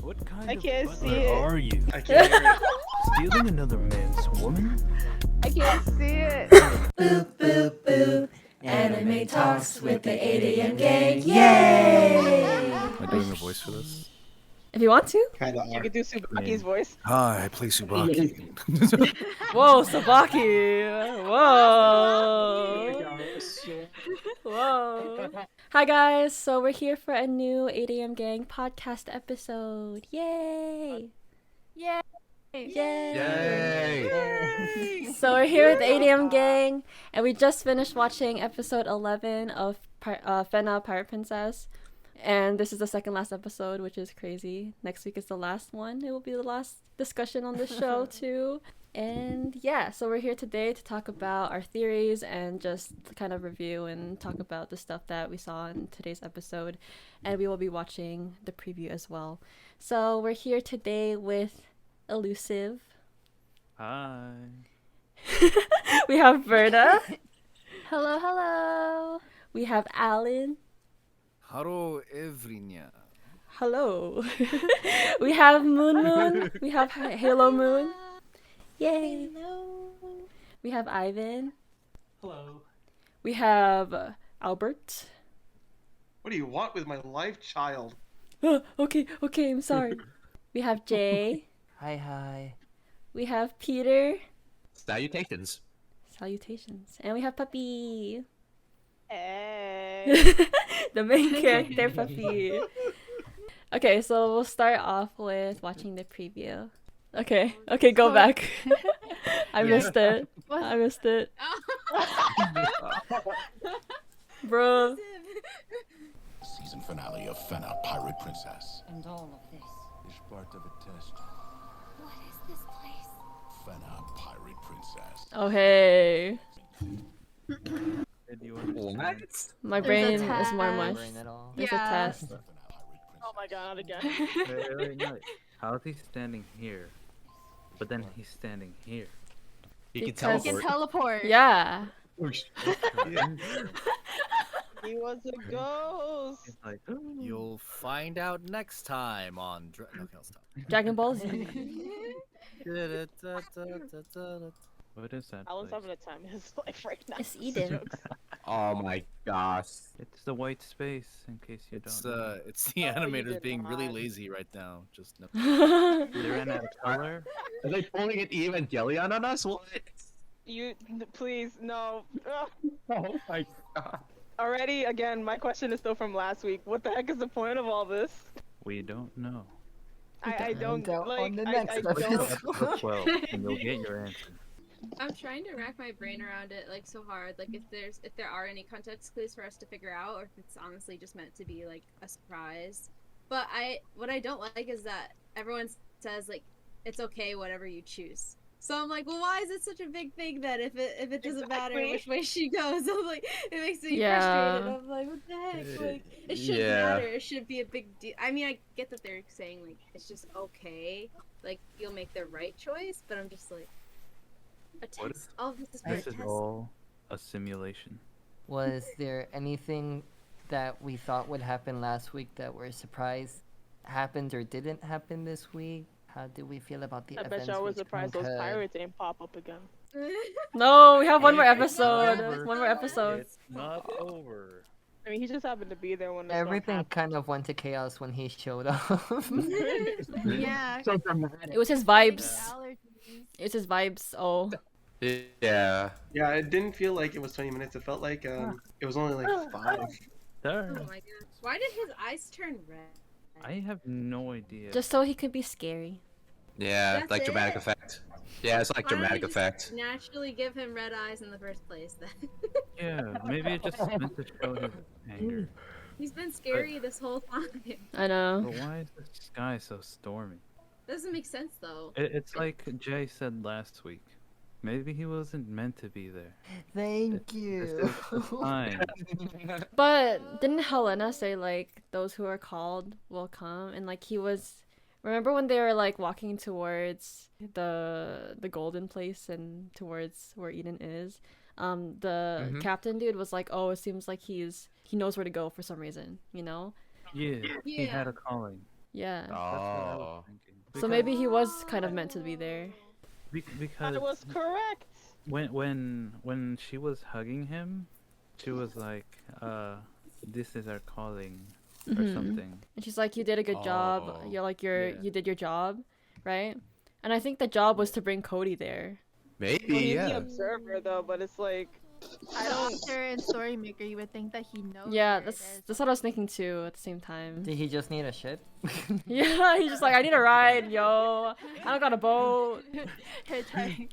What kind I of can't butler see it. are you? I can't hear it. Stealing another man's woman? I can't see it. Boop, boop, boop. Anime talks with the 8am gang. Yay! Am I doing a voice for this? If you want to. Kind of You are. could do Subaki's voice. Hi, I play Subaki. Whoa, Sabaki! Whoa! Whoa! Hi guys, so we're here for a new 8am Gang podcast episode. Yay! Yay! Yay! So we're here with the 8am Gang, and we just finished watching episode 11 of Fena, Pirate Princess. And this is the second last episode, which is crazy. Next week is the last one. It will be the last discussion on the show too. And yeah, so we're here today to talk about our theories and just kind of review and talk about the stuff that we saw in today's episode. And we will be watching the preview as well. So we're here today with Illusive. Hi. We have Verna. Hello, hello. We have Alan. Haro Evrinya. Hello. We have Moon. We have Halomoon. Yay. Hello. We have Ivan. Hello. We have Albert. What do you want with my life, child? Okay, I'm sorry. We have Jay. Hi. We have Peter. Salutations. Salutations. And we have Puppy. Hey. The main character, Puppy. Okay, so we'll start off with watching the preview. Okay, go back. I missed it. Bro. Season finale of Fena, Pirate Princess. And all of this. It's part of a test. What is this place? Fena, Pirate Princess. Oh, hey. Did you understand? My There's brain a is more test. mush. Brain at all. There's Yeah. a test. Fena, Pirate Princess. Oh my god, again. Wait, no. How is he standing here? But then he's standing here. You can Because- You can teleport. teleport. Yeah. He was a ghost. He's like, You'll find out next time on. Okay, I'll stop. Dragon Ball Z. what is that? Alan's place? having a time in his life right now. It's Eden. Oh my gosh. It's the white space, in case you It's don't know. it's the Oh, you animators did being really not. lazy right now. Just no. They ran out of color. Are they pulling an Evangelion on us? What? You, please, no. Ugh. Oh my god. Already, again, my question is still from last week. What the heck is the point of all this? We don't know. I don't, out like, on the I next Look at don't. episode 12, and you'll get your answer. I'm trying to rack my brain around it like so hard. Like if there are any context clues for us to figure out, or if it's honestly just meant to be like a surprise. But what I don't like is that everyone says like it's okay whatever you choose. So I'm like, well, why is it such a big thing that if it doesn't matter Exactly. which way she goes? I'm like, it makes me Yeah. frustrated. I'm like, what the heck? Like, it shouldn't Yeah. matter. It should be a big deal. I mean, I get that they're saying like it's just okay, like you'll make the right choice, but I'm just like, a What test. All of this is for a This is test. all a simulation. Was there anything that we thought would happen last week that we're surprised happened or didn't happen this week? How do we feel about the I events? bet y'all was which surprised those concurred? pirates didn't pop up again. No, we have one more It's episode. over. One more episode. It's not over. I mean, he just happened to be there when the Everything kind of went to chaos when he showed up. Yeah. So dramatic. It was his vibes. Allergies. It's his vibes. Oh. Yeah. Yeah, it didn't feel like it was 20 minutes. It felt like it was only like 5. Oh There. my gosh. Why did his eyes turn red? I have no idea. Just so he could be scary. Yeah, That's like dramatic it? effect. Yeah, it's like Why don't dramatic we just effect. Naturally give him red eyes in the first place then. Yeah, maybe it just meant to show his anger. He's been scary this whole time. I know. But why is the sky so stormy? Doesn't make sense though. It's like Jay said last week. Maybe he wasn't meant to be there. Thank This you. is the sign. But didn't Helena say like those who are called will come? And like he was. Remember when they were like walking towards the golden place and towards where Eden is? The captain dude was like, "Oh, it seems like he knows where to go for some reason," you know? Yeah, he had Yeah. a calling. Yeah. That's what I was Oh. thinking. So maybe he was kind of meant to be there. Because I was correct. when she was hugging him, she was like, this is our calling or Mhm. something. And she's like, you did a good job. Oh. You're like, Yeah. you did your job, right? And I think the job was to bring Cody there. Maybe, Well, he's the yeah. observer though, but it's like I don't. Actor and story maker, you would think that he knows. Yeah, where it that's is. that's what I was thinking too at the same time. Did he just need a ship? Yeah, he's just like, I need a ride, yo. I don't got a boat. Hitchhike.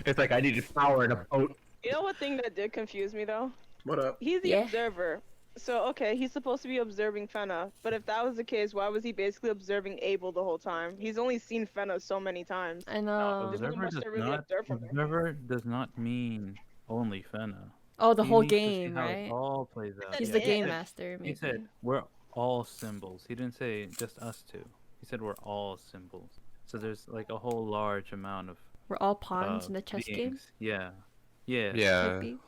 It's like I needed power in a boat. You know what thing that did confuse me though? What up? He's the Yeah. observer. So okay, he's supposed to be observing Fena, but if that was the case, why was he basically observing Abel the whole time? He's only seen Fena so many times. I know. There's not Observer much does to really not. observe from him. Observer does not mean only Fena. Oh, the He whole needs to see game, how it right? all plays out. He's Yeah. the Yeah. game master, He maybe. said we're all symbols. He didn't say just us two. He said we're all symbols. So there's like a whole large amount of We're all pawns in the chess game. beings. Yeah. Yeah. Yeah. Maybe.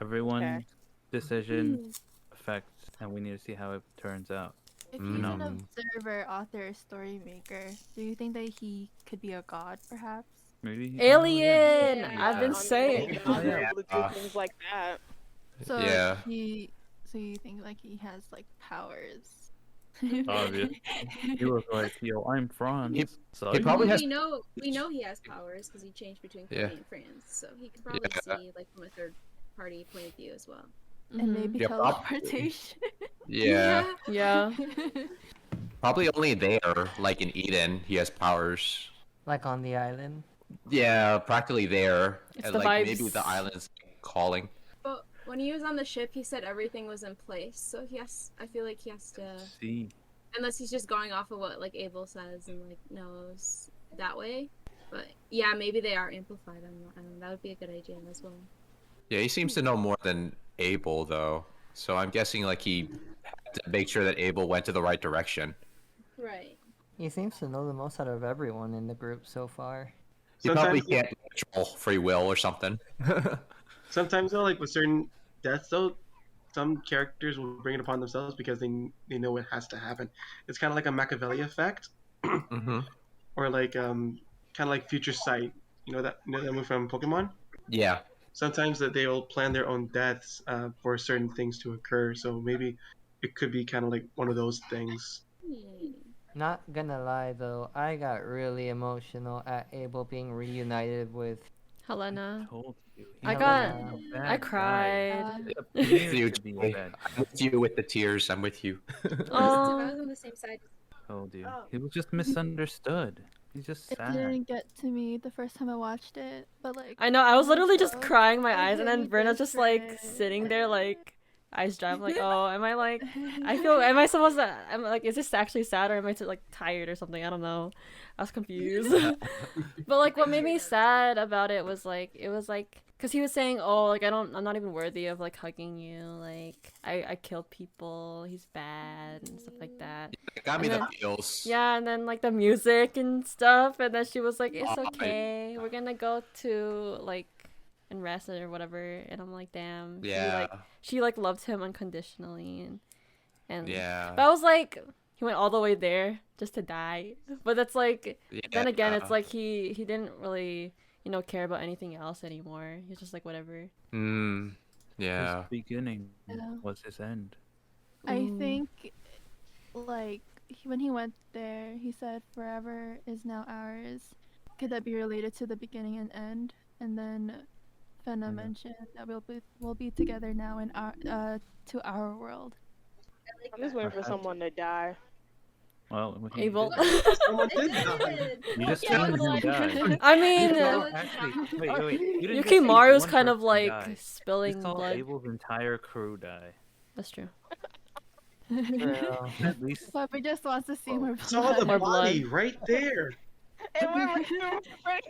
Everyone's Okay. decision affects, and we need to see how it turns out. If he's an Mm. observer, author, story maker, do you think that he could be a god, perhaps? Maybe. Alien! Yeah. I've been On saying. Fena, he's Yeah. able to do things like that. So Yeah. so you think like he has like powers? Obvious. He was like, yo, I'm Franz. He- so he probably has- we know he has powers because he changed between Cody Yeah. and Franz, so he could probably Yeah. see like from a third party point of view as well. And Mhm. maybe Yeah, teleportation. Yeah. Yeah. Probably only there, like in Eden, he has powers. Like on the island? Yeah, practically there. It's And the like vibes. maybe the island's calling. But when he was on the ship, he said everything was in place, so I feel like he has to, see. unless he's just going off of what like Abel says and like knows that way. But yeah, maybe they are amplified. I don't know. That would be a good idea as well. Yeah, he seems to know more than Abel, though. So I'm guessing like he had to make sure that Abel went to the right direction. Right. He seems to know the most out of everyone in the group so far. He probably Sometimes- can't control free will or something. Sometimes though, like with certain deaths though, some characters will bring it upon themselves because they know it has to happen. It's kind of like a Machiavelli effect, Mm-hmm. or like kind of like Future Sight. You know that move from Pokemon. Yeah. Sometimes that they'll plan their own deaths for certain things to occur. So maybe it could be kind of like one of those things. Not gonna lie though, I got really emotional at Abel being reunited with. Helena. Told you. I He got- was a bad I guy. cried. Yep, With he you, needs to be Jay. bad. I'm with you with the tears. I'm with you. I Oh. was on the same side. Told you. He was just misunderstood. He's just It sad. didn't get to me the first time I watched it, but like I know, I was literally just also, crying my it eyes, and hit then me Brenna's just like different. sitting there, like eyes dry. I'm like, oh, am I like? Am I supposed to? I'm like, is this actually sad or am I like tired or something? I don't know. I was confused. But like, what made me sad about it was like, because he was saying, oh, like I'm not even worthy of like hugging you. Like I killed people. He's bad and stuff like that. It got me And the then- feels. Yeah, and then like the music and stuff, and then she was like, "It's Oh, I- okay, we're gonna go to like and rest or whatever." And I'm like, "Damn." Yeah. She like loved him unconditionally, and Yeah. But I was like, he went all the way there just to die. But that's like, then again, it's Yeah. like he didn't really care about anything else anymore. He's just like whatever. Yeah. His beginning Yeah. was his end. I Ooh. think like when he went there, he said forever is now ours. Could that be related to the beginning and end? And then Fena mentioned that we'll be together now in our to our world. I'm just waiting for someone to die. Well, Abel. Someone did die. You just Yeah, seen him die. I mean, No, actually, wait. You didn't just see Yukimaru's one kind of person like die. spilling You saw blood. Abel's entire crew die. That's true. At least. But just wants to see more I saw the blood. body right there. And we were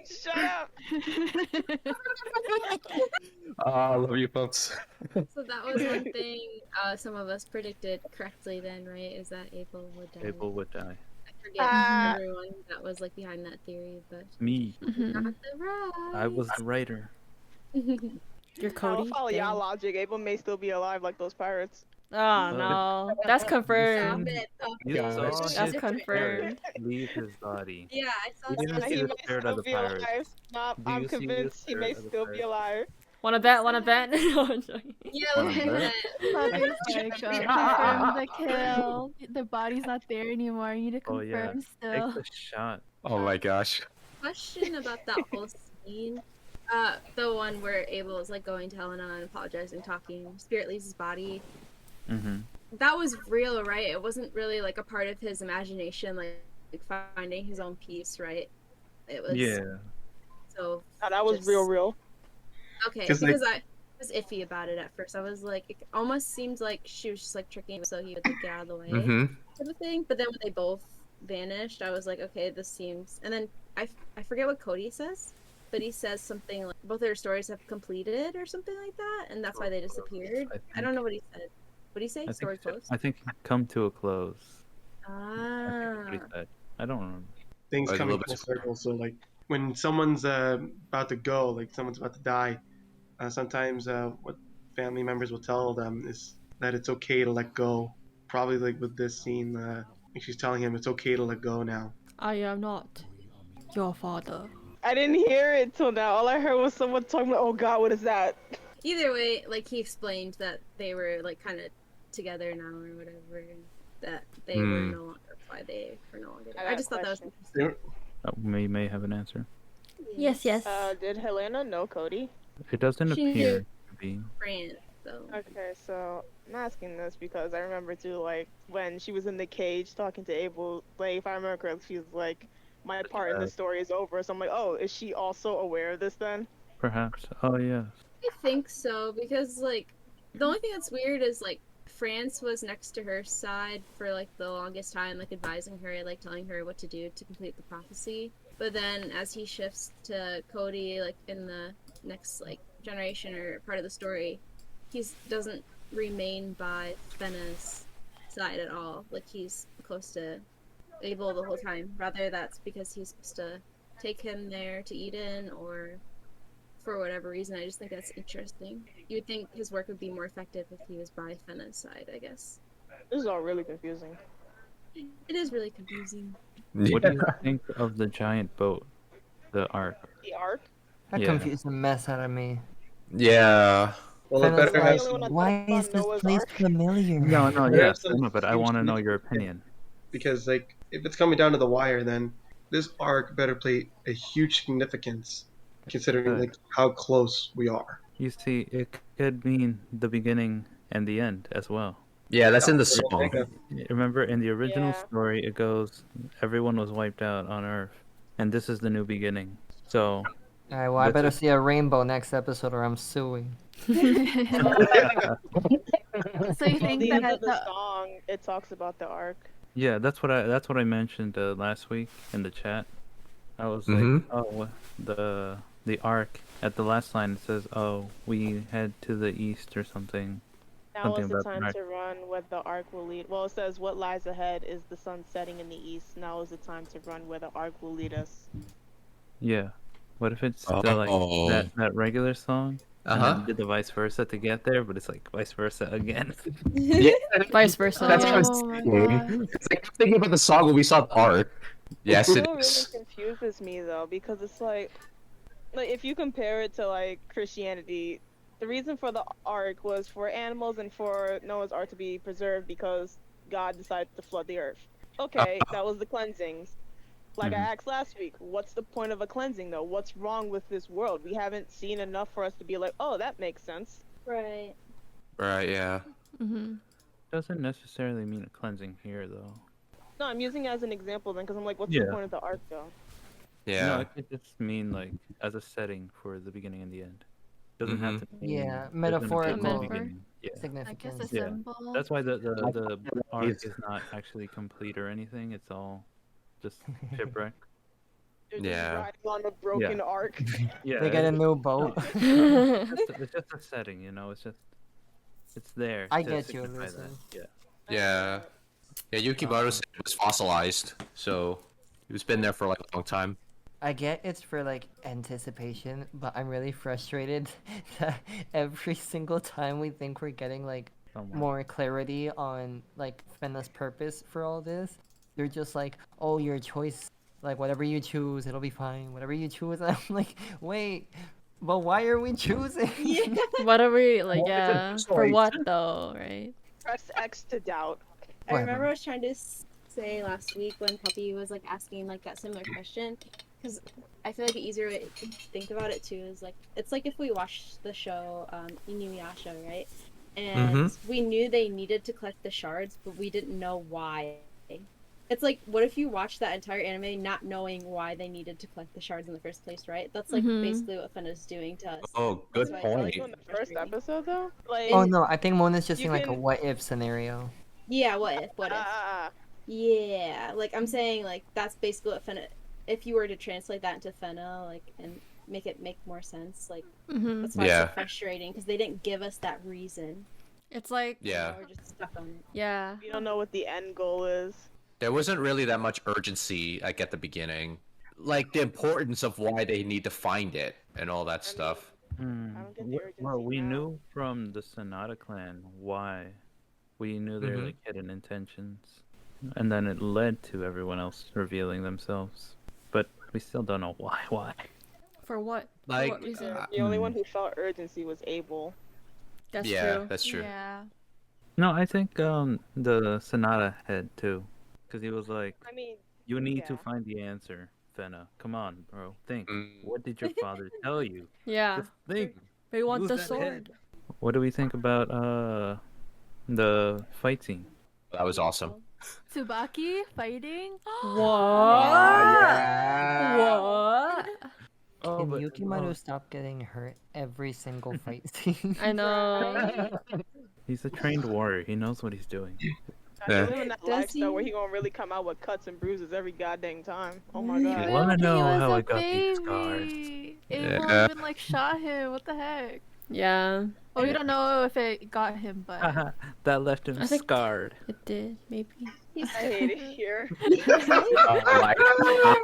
shut up. I love you folks. So that was one thing some of us predicted correctly then, right? Is that Abel would die. Abel would die. I forget everyone that was like behind that theory, but Me. got the right. I was the writer. You're I'll Cody. follow Dang. y'all logic. Abel may still be alive like those pirates. Oh no, that's confirmed. Stop it. Stop You it. saw It's That's his different. confirmed. spirit leave his body. Yeah, I saw You didn't that. see He the might spirit of still the be pirates. alive. Nah, Do I'm you see the convinced he may spirit of the still be pirates? alive. Wanna bet? Wanna bet? No, I'm joking. Yeah, Wanna look at bet? that. Others like confirm the kill. The body's not there anymore. You need to Oh yeah, confirm take still. the shot. Oh my gosh. Question about that whole scene. The one where Abel is like going to Helena and apologizing, talking. Spirit leaves his body. Mm-hmm. That was real, right? It wasn't really like a part of his imagination, like finding his own peace, right? It was. Yeah. So. Oh, that was just- real. Okay, 'Cause, because I was iffy about it at first. I was like, it almost seemed like she was just like tricking him so he would like get out of the way, Mm-hmm. type of thing. But then when they both vanished, I was like, okay, this seems. And then I forget what Cody says, but he says something like both their stories have completed or something like that, and that's why they disappeared. I don't know what he said. What did he say? Story closed. I think come to a close. I Ah. think what he said. I don't remember. Things Oh, it's a coming little bit full circle. So like when someone's about to go, like someone's about to die, sometimes what family members will tell them is that it's okay to let go. Probably like with this scene, like she's telling him it's okay to let go now. I am not your father. I didn't hear it till now. All I heard was someone talking about, oh god, what is that? Either way, like he explained that they were like kind of together now or whatever, and that they were no longer. That's why they were no longer. I just thought that was interesting. We may have an answer. Yes, yes. Did Helena know Cody? It doesn't She appear knew. to be. Friend, though. Okay, so I'm asking this because I remember too, like when she was in the cage talking to Abel, like if I remember correctly, she was like, "My part in the story is over." So I'm like, "Oh, is she also aware of this then?" Perhaps. Oh yes. I think so because like the only thing that's weird is like France was next to her side for like the longest time, like advising her, like telling her what to do to complete the prophecy. But then as he shifts to Cody, like in the next like generation or part of the story, he doesn't remain by Fena's side at all. Like he's close to Abel the whole time. Rather that's because he's supposed to take him there to Eden or for whatever reason. I just think that's interesting. You would think his work would be more effective if he was by Fena's side, I guess. This is all really confusing. It is really confusing. What do you think of the giant boat, the Ark? The Ark? That Yeah. confused the mess out of me. Yeah. Well, it Fena's better like, have some, why is this Noah's place Ark? familiar? No, no, better have yes, I some know, but I want to know your opinion. because like if it's coming down to the wire, then this arc better play a huge significance considering like how close we are. You see, it could mean the beginning and the end as well. Yeah, that's in the song. Remember, in the original Yeah. story, it goes, everyone was wiped out on Earth, and this is the new beginning. So, Alright, well, I better see a rainbow next episode or I'm suing. So you At think the end that of the song, it talks about the Ark. yeah, that's what I mentioned last week in the chat. I was Mhm. like, oh, the Ark. At the last line, it says, "Oh, we head to the east" or something. Now Something is the about the time Ark. to run where the Ark will lead. Well, it says what lies ahead is the sun setting in the east. Now is the time to run where the Ark will lead us. Yeah. What if it's the, like that regular song? And Uh-huh. then did the vice versa to get there, but it's like vice versa again. Yeah. Vice versa. That's what I was Oh my thinking. It's like thinking about the song when we saw the Ark. Yes, It it still is. really confuses me though, because it's like if you compare it to like Christianity, the reason for the Ark was for animals and for Noah's Ark to be preserved because God decided to flood the earth. Okay, that was the cleansings. Like I asked last week, what's the point of a cleansing though? What's wrong with this world? We haven't seen enough for us to be like, oh, that makes sense. Right. Right, yeah. Mm-hmm. Doesn't necessarily mean a cleansing here, though. No, I'm using it as an example then, because I'm like, what's Yeah. the point of the Ark though? Yeah. No, it could just mean like as a setting for the beginning and the end. Doesn't have to mean Yeah, there's gonna be a metaphorical beginning. Yeah. significance. a Yeah. symbol. That's why the arc is not actually complete or anything. It's all just shipwreck. They're just Yeah. riding on a broken Ark. Yeah. They get a it's new boat. it's just a setting, you know. It's there. I to get you, signify Illusive. that. Yeah. Yeah. Yeah, Yukimaru said it was fossilized, so it's been there for like a long time. I get it's for like anticipation, but I'm really frustrated that every single time we think we're getting like Someone. more clarity on like Fena's purpose for all this. They're just like, oh, your choice, like whatever you choose, it'll be fine. Whatever you choose, I'm like, wait, but why are we choosing? What are we like? What is a Yeah, for choice? what though, right? Press X to doubt. I What remember happened? I was trying to say last week when Puppy was like asking like that similar question, because I feel like the easier way to think about it too is like it's like if we watched the show Inuyasha, right? And we knew they needed to collect the shards, but we didn't know why. It's like, what if you watched that entire anime not knowing why they needed to collect the shards in the first place, right? That's like basically what Fena's doing to us. Oh, good That's why I point. feel In the first episode, though, like Oh no, I think Mona's just you in like a can- what if scenario. Yeah, what if? What if? Yeah, like I'm saying, like that's basically what Fena. If you were to translate that into Fena, like and make it make more sense, like that's why it's so frustrating because they didn't give us that reason. It's like Yeah. We're just stuck on it. yeah. we don't know what the end goal is. There wasn't really that much urgency like at the beginning. Like the importance of why they need to find it and all that stuff. I don't get the urgency Well, we now. knew from the Sonata clan why. We knew their like hidden intentions, and then it led to everyone else revealing themselves. But we still don't know why. Why? For what? Like, For what reason? The only one who felt urgency was Abel. That's yeah, true. that's true. Yeah. No, I think the Sonata head too, because he was like, I mean, "You need to yeah. find the answer, Fena. Come on, bro. Think. Mm. What did your father tell you? Yeah. Just think. We want Use the that sword. head." What do we think about the fight scene? That was awesome. Tsubaki fighting. What? What? Oh, Can but Yukimaru stop getting hurt every single fight scene? I know. he's a trained warrior. He knows what he's doing. I live in that Does lifestyle he? where he gonna really come out with cuts and bruises every goddamn time. Oh my You god. wanna He know was how a I got these scars? baby. Yeah. Abel even like shot him. What the heck? Yeah, Well, we don't know if it got him, but That left him I think- scarred. it did. Maybe. I hate it here. Oh my god.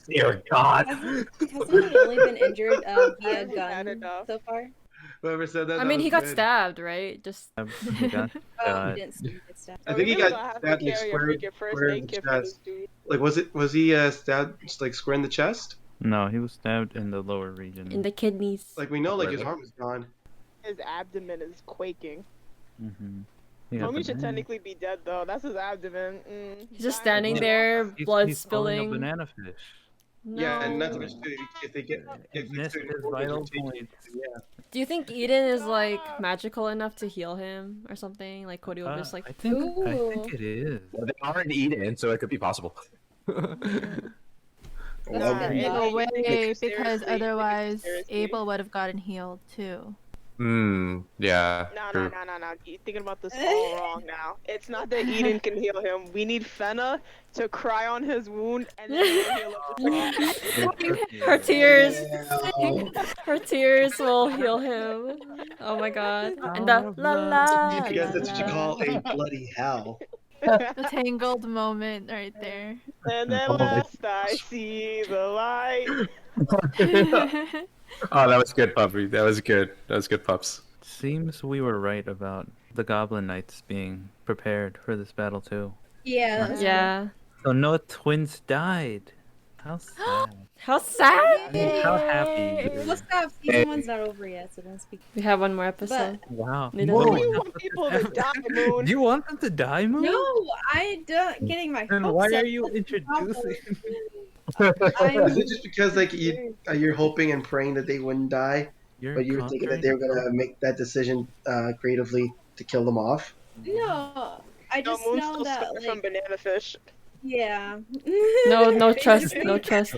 Dear God. Hasn't he only been injured via Hasn't had gun enough. so far? Whoever said that. I that mean, was he got good. stabbed, right? Just He got Oh, shot. he didn't see him get stabbed. I think he really got gonna have to stabbed like carry a square, freaking first square in aid the kit for this chest. dude. Like was he stabbed just, like square in the chest? No, he was stabbed in the lower region. in the kidneys. Like we know like his Really? heart was gone. His abdomen is quaking. Mm-hmm. He got Homie the should banana- technically be dead though. That's his abdomen. He's just Dying standing of there, shock. blood he's calling a spilling. banana fish. No. Yeah, and not to mention too, if they get It if missed certain his organs are vital taken- points. Yeah. Do you think Eden is like magical enough to heal him or something? Like Cody will just like. I think Ooh. it is. Well, they aren't eating, so it could be possible. Nah, That's it- no way, seriously, because otherwise seriously. Abel would have gotten healed too. Yeah. No, true. You're thinking about this all wrong now. It's not that Eden can heal him. We need Fena to cry on his wound and then he'll heal him. Her tears. Her tears will heal him. Oh my god. And the la la. I guess la, that's what you la. call a bloody hell. The tangled moment right there. And then last I see the light. Oh, that was good, puppy. That was good. That was good, pups. Seems we were right about the Goblin Knights being prepared for this battle too. Yeah, that was Yeah. So no twins died. How sad. How sad. How happy. cool. What's up? Season one's not over yet, so don't speak. We have one more episode. Wow. They Why don't- do you want people to die, Moon? Do you want them to die, Moon? No, I don't getting my Then hopes why up. are you introducing? Is it just because like you're hoping and praying that they wouldn't die, You're but you were thinking that they were gonna make that decision creatively to kill them off? No, I just Moon's know still that scarred like from banana fish. yeah. No trust. No trust.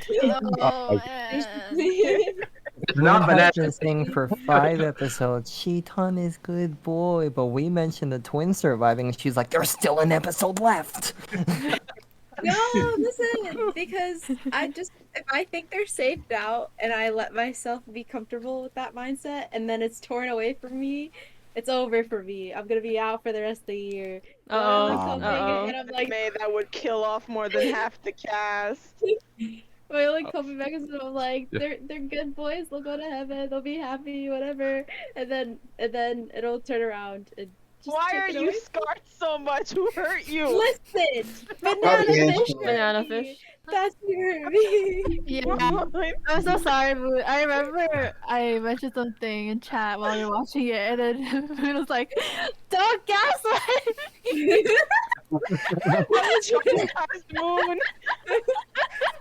Oh, Not We've banana. been saying for 5 episodes, Shitan is good boy, but we mentioned the twins surviving, and she's like, there's still an episode left. No, listen, because if I think they're saved out and I let myself be comfortable with that mindset and then it's torn away from me, it's over for me. I'm gonna be out for the rest of the year. Uh-oh. And I'm like, May that would kill off more than half the cast. my only coming back is I'm like, they're good boys, they'll go to heaven, they'll be happy, whatever. And then it'll turn around and Why take are it you away. scarred so much? Who hurt you? Listen, banana Probably fish. Angela. Banana fish. That's who hurt me. Yeah, I'm so sorry, Moon. I remember I mentioned something in chat while we were watching it, and then Moon was like, "Don't gaslight me." Traumatized Moon. I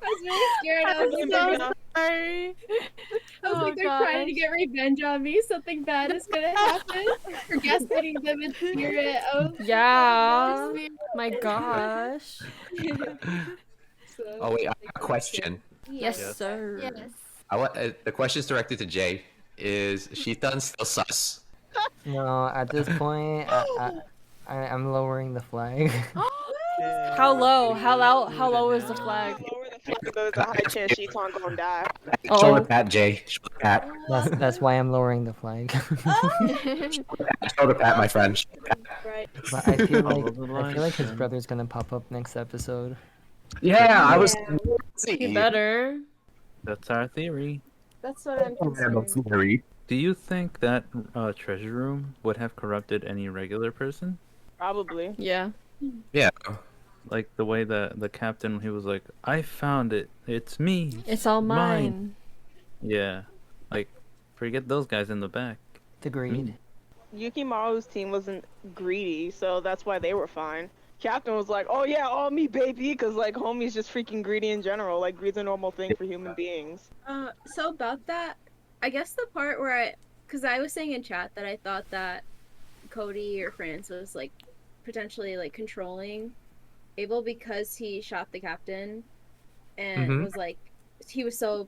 was really scared. I was I'm so so sorry. I was Oh, like, they're trying to gosh. get revenge on me. Something bad is gonna happen. For gaslighting them in spirit. Oh, Yeah. My gosh. So, Oh wait, I have a question. Yes, Yes. sir. Yes. The question's directed to Jay. Is Shitan still sus? No, at this point, I'm lowering the flag. How low? How low is the flag? Lower the flag, there's a high chance Shitan gonna die. Shoulder Oh. pat, Jay. Shoulder pat. That's why I'm lowering the flag. Shoulder pat, my friend. Shoulder pat. right. But I feel Follow like the I feel like his line. brother's gonna pop up next episode. Yeah, I was. You better. That's our theory. That's what I'm concerned. Do you think that treasure room would have corrupted any regular person? Probably. Yeah. Yeah. Like the way the captain, he was like, I found it. It's me. It's all mine. Yeah. Like, forget those guys in the back. Agreed. Yukimaru's team wasn't greedy, so that's why they were fine. Captain was like, oh yeah, all me, baby, because like homie's just freaking greedy in general. Like greed's a normal thing for human beings. So about that, I guess the part where because I was saying in chat that I thought that Cody or Franz was like potentially like controlling Abel because he shot the captain and was like he was so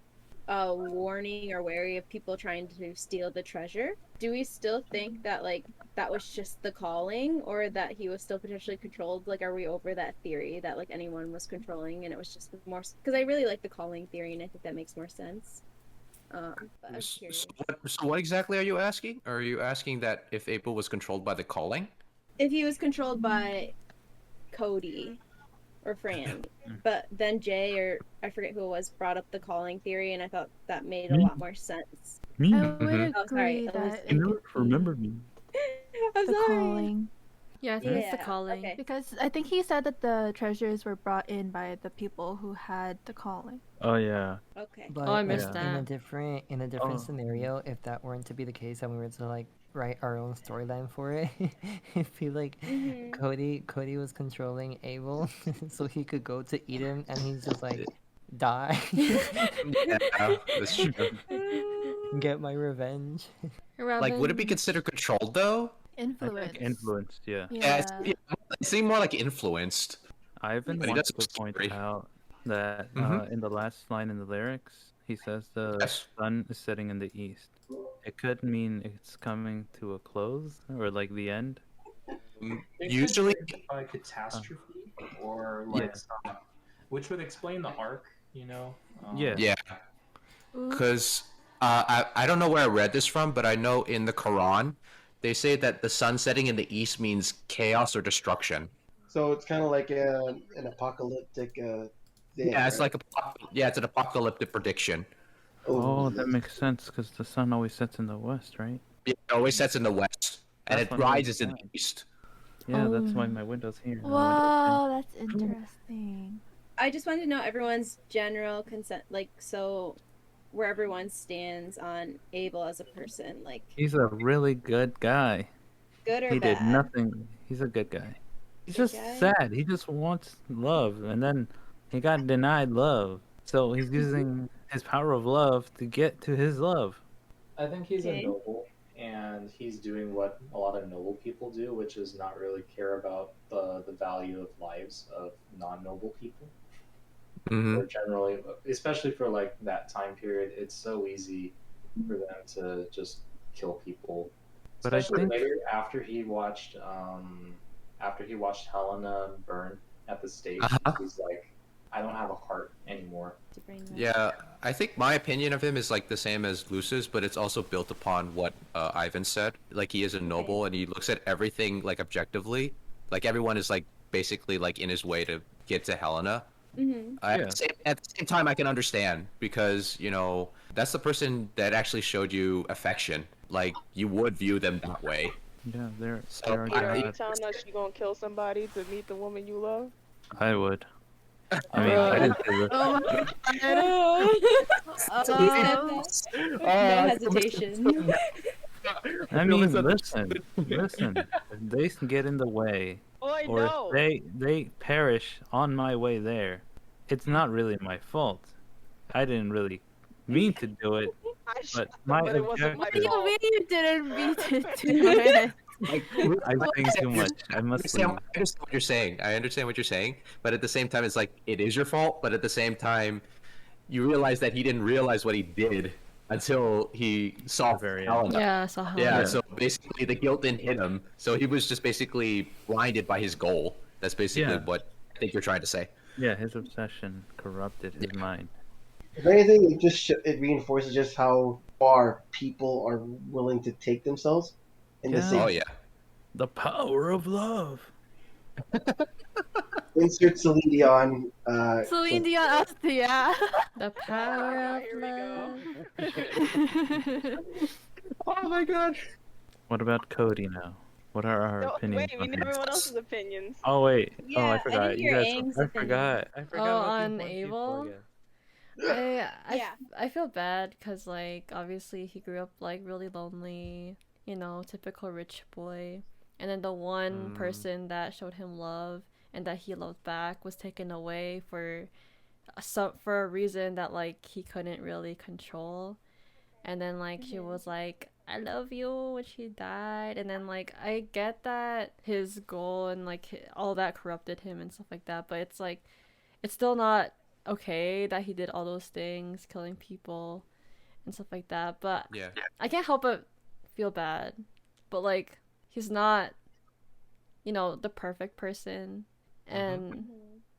warning or wary of people trying to steal the treasure. Do we still think that like that was just the calling, or that he was still potentially controlled? Like, are we over that theory that like anyone was controlling and it was just more? Because I really like the calling theory and I think that makes more sense. But I'm curious. So what exactly are you asking? Are you asking that if Abel was controlled by the calling? If he was controlled by Cody or Fran, but then Jay or I forget who it was brought up the calling theory, and I thought that made a lot more sense. Me? I would Oh, sorry, agree that You it never could remember be me. I'm the sorry. calling. Yeah, I think it's the Yeah, calling. okay. Because I think he said that the treasures were brought in by the people who had the calling. Oh yeah. Okay. But Oh, I like, missed in a that. different Oh. scenario, if that weren't to be the case and we were to like write our own storyline for it, I feel like Cody was controlling Abel so he could go to eat him and he's just like die. Yeah, that's true. Get my revenge. Like, would it be considered controlled though? I Influence. think influenced, yeah. Yeah. It seemed more like influenced. Ivan But he wants doesn't to point agree. out that in the last line in the lyrics, he says the Yes. sun is setting in the east. It could mean it's coming to a close or like the end. Usually, by catastrophe or like some, which would explain the arc, you know. yeah. Because I don't know where I read this from, but I know in the Quran, they say that the sun setting in the east means chaos or destruction. So it's kind of like an apocalyptic thing. Yeah, it's right? like it's an apocalyptic prediction. Oh, that makes sense because the sun always sets in the west, right? It always sets in the west, and That's it why my rises in the window- east. Yeah, that's why my window's here. and my Wow, window's that's interesting. I just wanted to know everyone's general consent, like so, where everyone stands on Abel as a person, like here. He's a really good guy. good or He bad. did nothing. He's a good guy. He's Good just guy? sad. He just wants love, and then he got denied love. So he's using his power of love to get to his love. I think he's Okay. a noble, and he's doing what a lot of noble people do, which is not really care about the value of lives of non-noble people. Or generally, especially for like that time period, it's so easy for them to just kill people. But I Especially think- later after he watched Helena burn at the stake, he's like, I don't have a heart anymore. Yeah, I think my opinion of him is like the same as Luce's, but it's also built upon what Ivan said. Like he is a noble, and he looks at everything like objectively. Like everyone is like basically like in his way to get to Helena. At the same time, I can understand because you know that's the person that actually showed you affection. Like you would view them that way. Yeah, there So are Peter, are you gods. telling us you gonna kill somebody to meet the woman you love? I would. I mean, I didn't say this. Oh my god. So he said that. No hesitation. I mean, listen. If they get in the way, Boy, or no. if they perish on my way there, it's not really my fault. I didn't really mean to do it, but my but it wasn't my What do you fault. mean you didn't mean to do it? I'm saying too much. I must leave. I understand what you're saying. I understand what you're saying, but at the same time, it's like it is your fault. But at the same time, you realize that he didn't realize what he did until he saw Helena. Yeah, I saw Helena. Yeah, so basically the guilt didn't hit him. So he was just basically blinded by his goal. That's basically what I think you're trying to say. Yeah, his obsession corrupted his mind. If anything, it reinforces just how far people are willing to take themselves. In the Yeah. same, Oh yeah. The power of love. insert Celine Dion. Celine Dion asked, yeah. The power of love. Oh my god. What about Cody now? What are our opinions? Wait, we need everyone else's opinions. Oh wait. Yeah, I I forgot. didn't You hear guys. Aang's I opinion. forgot. I forgot about the On important people Abel? again. I feel bad because like obviously he grew up like really lonely, you know, typical rich boy, and then the one person that showed him love and that he loved back was taken away for a reason that like he couldn't really control, and then like she was like, I love you when she died, and then like I get that his goal and like all that corrupted him and stuff like that, but it's like it's still not okay that he did all those things, killing people and stuff like that, but Yeah. I can't help but feel bad. But like he's not, you know, the perfect person, and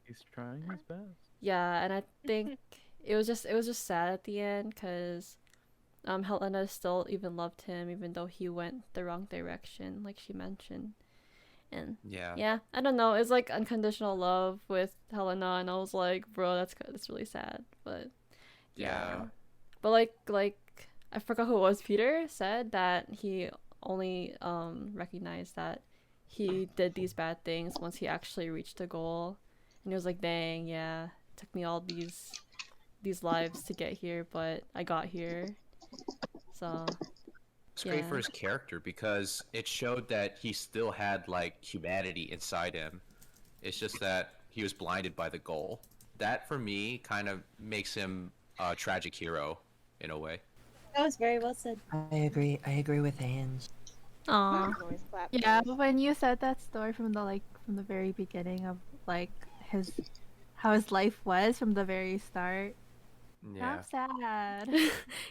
He's trying his best. yeah, and I think it was just sad at the end because Helena still even loved him even though he went the wrong direction, like she mentioned. And yeah, I don't know. It's like unconditional love with Helena, and I was like, bro, that's really sad. But yeah. But like I forgot who it was. Peter said that he only recognized that he did these bad things once he actually reached the goal, and he was like, dang, yeah, it took me all these lives to get here, but I got here. So It's great for his character because it showed that he still had like humanity inside him. It's just that he was blinded by the goal. That for me kind of makes him a tragic hero in a way. That was very well said. I agree with Ange. Aww. Yeah, but when you said that story from the very beginning of like how his life was from the very start, Yeah. I'm sad.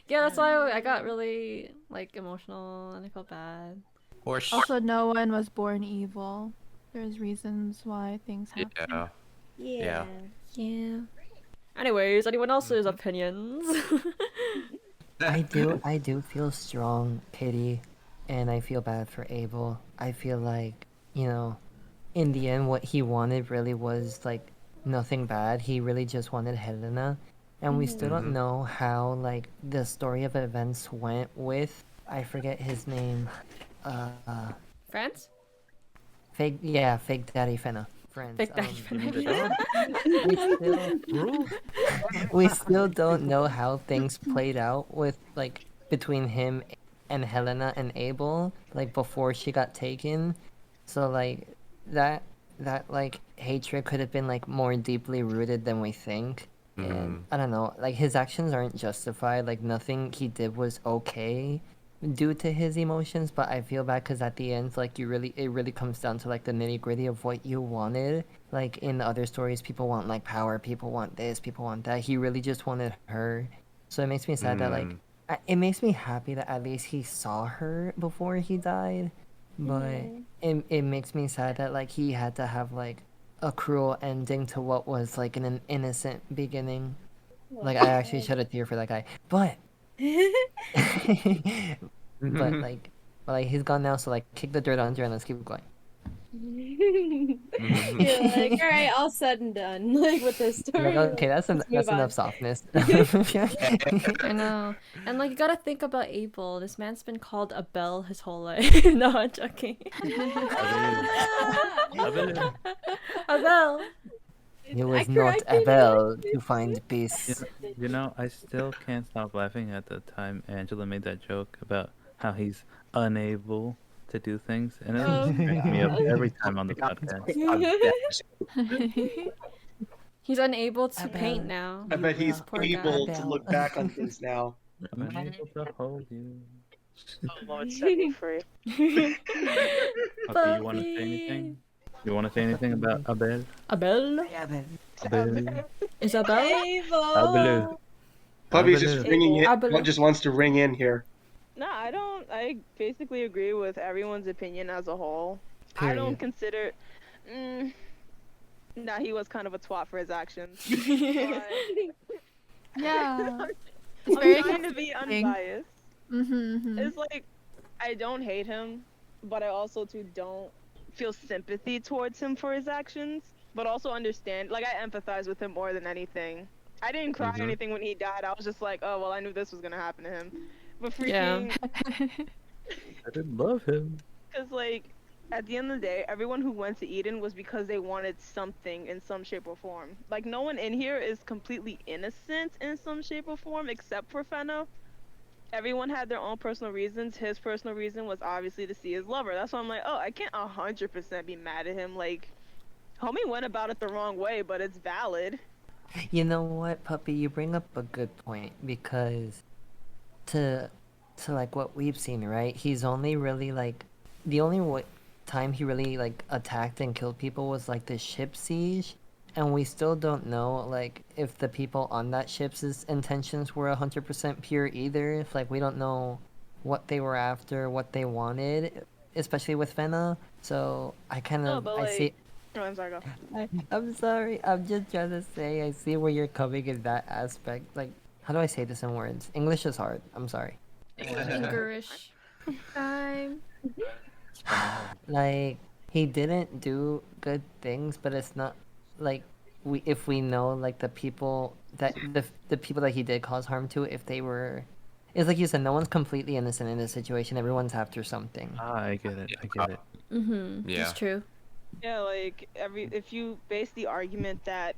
Yeah, that's why I got really like emotional and I felt bad. Also, no one was born evil. There's reasons why things happen. Yeah. Anyways, anyone else's opinions? I do feel strong pity, and I feel bad for Abel. I feel like, you know, in the end, what he wanted really was like nothing bad. He really just wanted Helena, and we still don't know how like the story of events went with, I forget his name, Franz? Fake Daddy Fena. Friends. Fake Daddy Fena. We still don't know how things played out with like between him and Helena and Abel, like before she got taken. So like that like hatred could have been like more deeply rooted than we think. And I don't know, like his actions aren't justified. Like nothing he did was okay due to his emotions, but I feel bad because at the end, like it really comes down to like the nitty gritty of what you wanted. Like in the other stories, people want like power, people want this, people want that. He really just wanted her. So it makes me sad that like it makes me happy that at least he saw her before he died, but it makes me sad that like he had to have like a cruel ending to what was like an innocent beginning. Like I actually shed a tear for that guy, but but like he's gone now, so like kick the dirt under and let's keep going. You're like, all right, all said and done. Like with this You're story. like, okay, Let's that's move on. enough softness. I know. And like you gotta think about Abel. This man's been called Abel his whole life. No, I'm joking. Abel. Abel. It was not Abel to find peace. You know, I still can't stop laughing at the time Angela made that joke about how he's unable to do things, and it cracks me up every time on the podcast. He's unable to paint now. I bet he's Poor able guy. to look back on things now. I'm unable to hold you. Oh, Lord, set me free. Okay, you want to say anything? You want to say anything about Abel? Abel? Abel. Isabel? Abel. Puppy's just ringing it. Abel. Just wants to ring in here. No, I don't. I basically agree with everyone's opinion as a whole. I don't consider. Nah, he was kind of a twat for his actions. Yeah. I'm very trying to be confusing. unbiased. Mm-hmm. It's like I don't hate him, but I also too don't feel sympathy towards him for his actions, but also understand. Like I empathize with him more than anything. I didn't cry or anything when he died. I was just like, oh well, I knew this was gonna happen to him. But freaking, I didn't love him. because like at the end of the day, everyone who went to Eden was because they wanted something in some shape or form. Like no one in here is completely innocent in some shape or form except for Fena. Everyone had their own personal reasons. His personal reason was obviously to see his lover. That's why I'm like, oh, I can't 100% be mad at him. Like, homie went about it the wrong way, but it's valid. You know what, Puppy? You bring up a good point because to like what we've seen, right? He's only really like the only time he really like attacked and killed people was like the ship siege, and we still don't know like if the people on that ship's intentions were 100% pure either. If like we don't know what they were after, what they wanted, especially with Fena. So I kind of but, I like... see. Oh, I'm sorry, go. I'm sorry. I'm just trying to say I see where you're coming in that aspect. Like, how do I say this in words? English is hard. I'm sorry. English. Time. Like, he didn't do good things, but it's not like if we know like the people that the people that he did cause harm to, if they were, it's like you said, no one's completely innocent in this situation. Everyone's after something. I get it. I get it. Yeah. That's true. Yeah, like, if you base the argument that,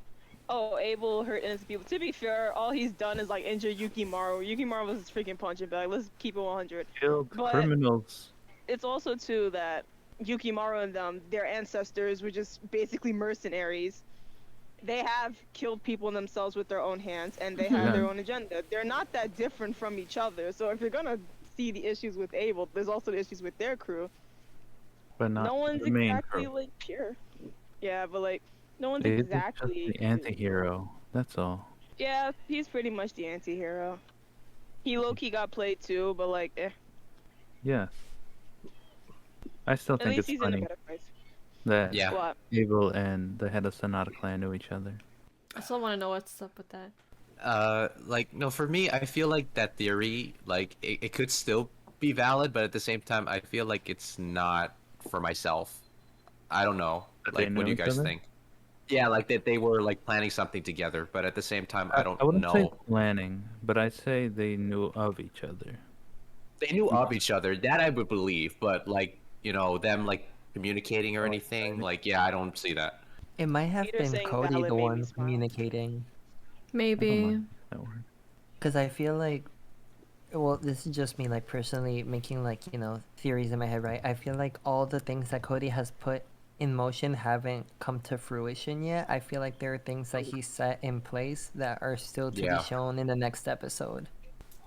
oh, Abel hurt innocent people, to be fair, all he's done is, like, injure Yukimaru. Yukimaru was his freaking punching bag. Let's keep it 100. Killed But criminals. it's also, too, that Yukimaru and them, their ancestors were just basically mercenaries. They have killed people themselves with their own hands, and they have their own agenda. They're not that different from each other, so if you're gonna see the issues with Abel, there's also the issues with their crew. But not No one's the main exactly, crew. like, pure. Yeah, but, like, no one's He's exactly... just the anti-hero. That's all. Yeah, he's pretty much the anti-hero. He low-key got played, too, but, like, eh. Yeah. I still At think least it's he's in a funny better place. that What? Abel and the head of Sonata clan knew each other. I still want to know what's up with that. Like, no, for me, I feel like that theory, like, it could still be valid, but at the same time, I feel like it's not for myself. I don't know. That Like, they what do knew you each guys other? think? Yeah, like that they were like planning something together, but at the same time, I don't wouldn't say know. planning, but I'd say they knew of each other. They knew of each other, that I would believe, but like, them like communicating or anything, like, yeah, I don't see that. It might have Peter been saying Cody valid the made me one smile. communicating. Maybe. Because I feel like, well, this is just me, like, personally making, like, theories in my head, right? I feel like all the things that Cody has put in motion haven't come to fruition yet. I feel like there are things that he set in place that are still to Yeah. be shown in the next episode.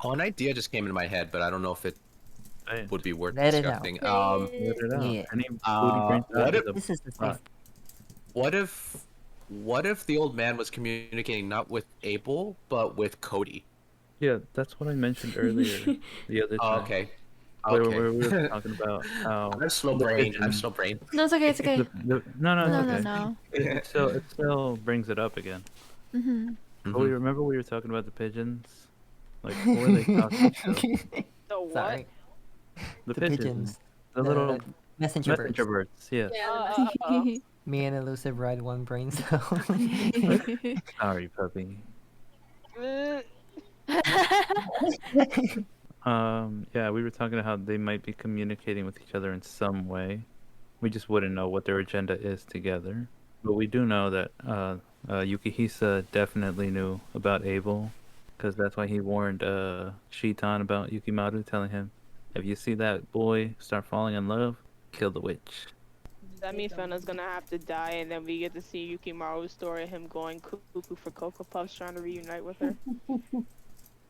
Oh, an idea just came into my head, but I don't know if it would be worth Let it out. discussing. Let it out. Yeah. Any booty brains out what is if a This is the plot. what if the old man was communicating not with Abel but with Cody? Yeah, that's what I mentioned earlier. The other time. Oh, okay. Where Okay. we were talking about how I'm slow the brain. pigeon- I'm slow brain. No, it's okay. It's okay. No, it's No, okay. no. It still brings it up again. Mm-hmm. Oh, you remember we were talking about the pigeons? Like, what were they talking about? The what? Sorry. The The pigeons. pigeons. The little Messenger Messenger birds. birds, yeah. Me and Illusive ride one brain cell. Sorry, puppy. Uh, Yeah, we were talking about how they might be communicating with each other in some way. We just wouldn't know what their agenda is together. But we do know that Yukihisa definitely knew about Abel, because that's why he warned Shitan about Yukimaru, telling him, if you see that boy start falling in love, kill the witch. That means Fena's gonna have to die, and then we get to see Yukimaru's story of him going cuckoo for Cocoa Puffs, trying to reunite with her.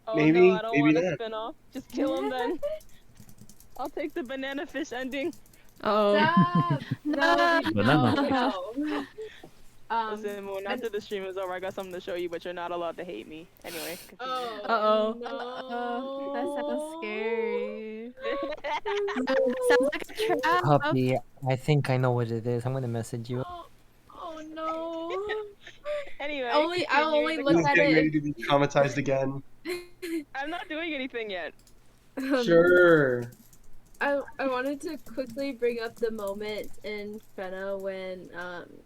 Oh Maybe, no, I don't maybe want to not. spin off. Just kill him then. I'll take the banana fish ending. Oh. Stop! No, Banana no. Listen, Moon, after the stream is over, I got something to show you, but you're not allowed to hate me. Anyway. Oh, Uh-oh. no. That sounds scary. Sounds like a trap. Puppy, I think I know what it is. I'm gonna message you. Oh no. Anyway, I'll only look Moon's at getting it. ready to be traumatized again. I'm not doing anything yet. Sure. I wanted to quickly bring up the moment in Fena when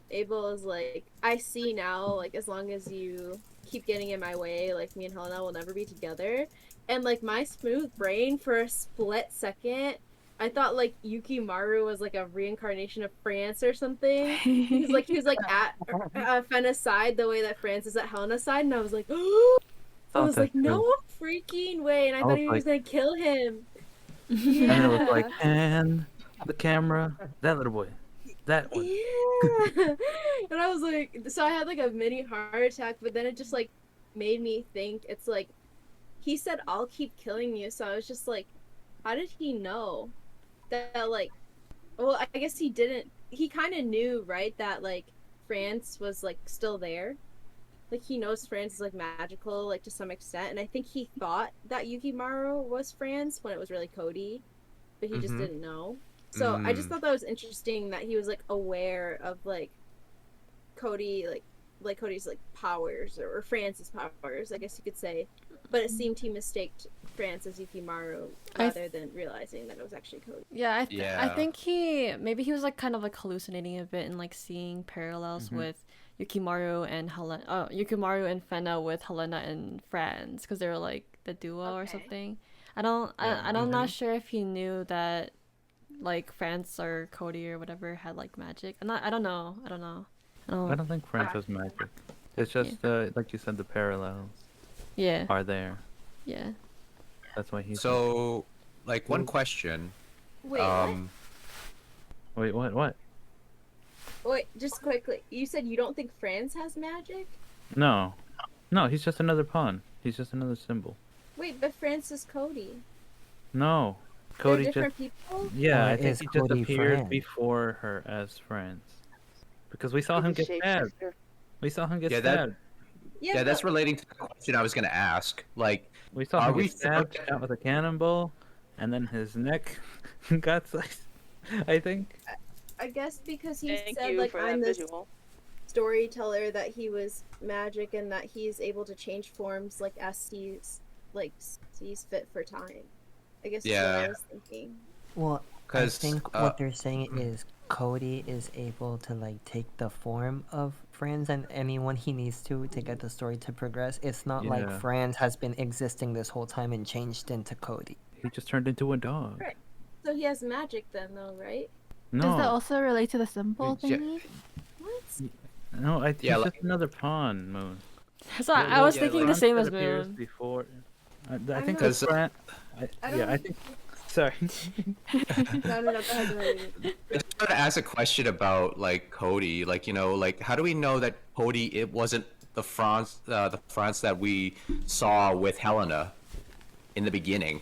Abel is like, I see now, like, as long as you keep getting in my way, like, me and Helena will never be together. And like my smooth brain for a split second, I thought like Yukimaru was like a reincarnation of Franz or something. Because like he was like at Fena's side the way that Franz is at Helena's side, and I was like, oh! I was like, no freaking way, and I thought he was gonna kill him. And then it was like, and the camera, that little boy, that one. Yeah. And I was like, so I had like a mini heart attack, but then it just like made me think. It's like, he said, I'll keep killing you. So I was just like, how did he know that like, well, I guess he didn't, he kind of knew, right? That like France was like still there. Like he knows France is like magical, like to some extent. And I think he thought that Yukimaru was France when it was really Cody, but he just didn't know. So I just thought that was interesting that he was like aware of like Cody, like Cody's like powers or France's powers, I guess you could say. But it seemed he mistaked France as Yukimaru rather than realizing that it was actually Cody. Yeah, I think maybe he was like kind of like hallucinating a bit and like seeing parallels with Yukimaru and Yukimaru and Fena with Helena and Franz, because they were like the duo or something. I'm not sure if he knew that like Franz or Cody or whatever had like magic. I don't know. I don't think France has magic. It's just like you said, the parallels. Yeah. Are there? Yeah. That's why he's. So, like one question. Wait. Wait. What? Wait, just quickly. You said you don't think France has magic? No, he's just another pawn. He's just another symbol. Wait, but France is Cody. No, They're Cody different just. people? Yeah, I think he just Cody appeared Franz? before her as friends. Because we saw him get stabbed. We saw him get stabbed. Yeah, that's relating to the question I was gonna ask. Like, we saw him get stabbed out with a cannonball, and then his neck got sliced. I think. I guess because he Thank said you like for I'm that this visual. storyteller, that he was magic and that he's able to change forms like as sees fit for time. I guess that's what I was thinking. Well, I think what they're saying is Cody is able to like take the form of Franz and anyone he needs to get the story to progress. It's not like Franz has been existing this whole time and changed into Cody. He just turned into a dog. Right. So he has magic then, though, right? No. Does that also relate to the symbol thingy? What? No, he's just another pawn, Moon. So I was thinking the same as appears Moon. before. I think because I think. Sorry. No, go ahead. I just want to ask a question about like Cody. Like, you know, like how do we know that Cody wasn't the Franz that we saw with Helena in the beginning?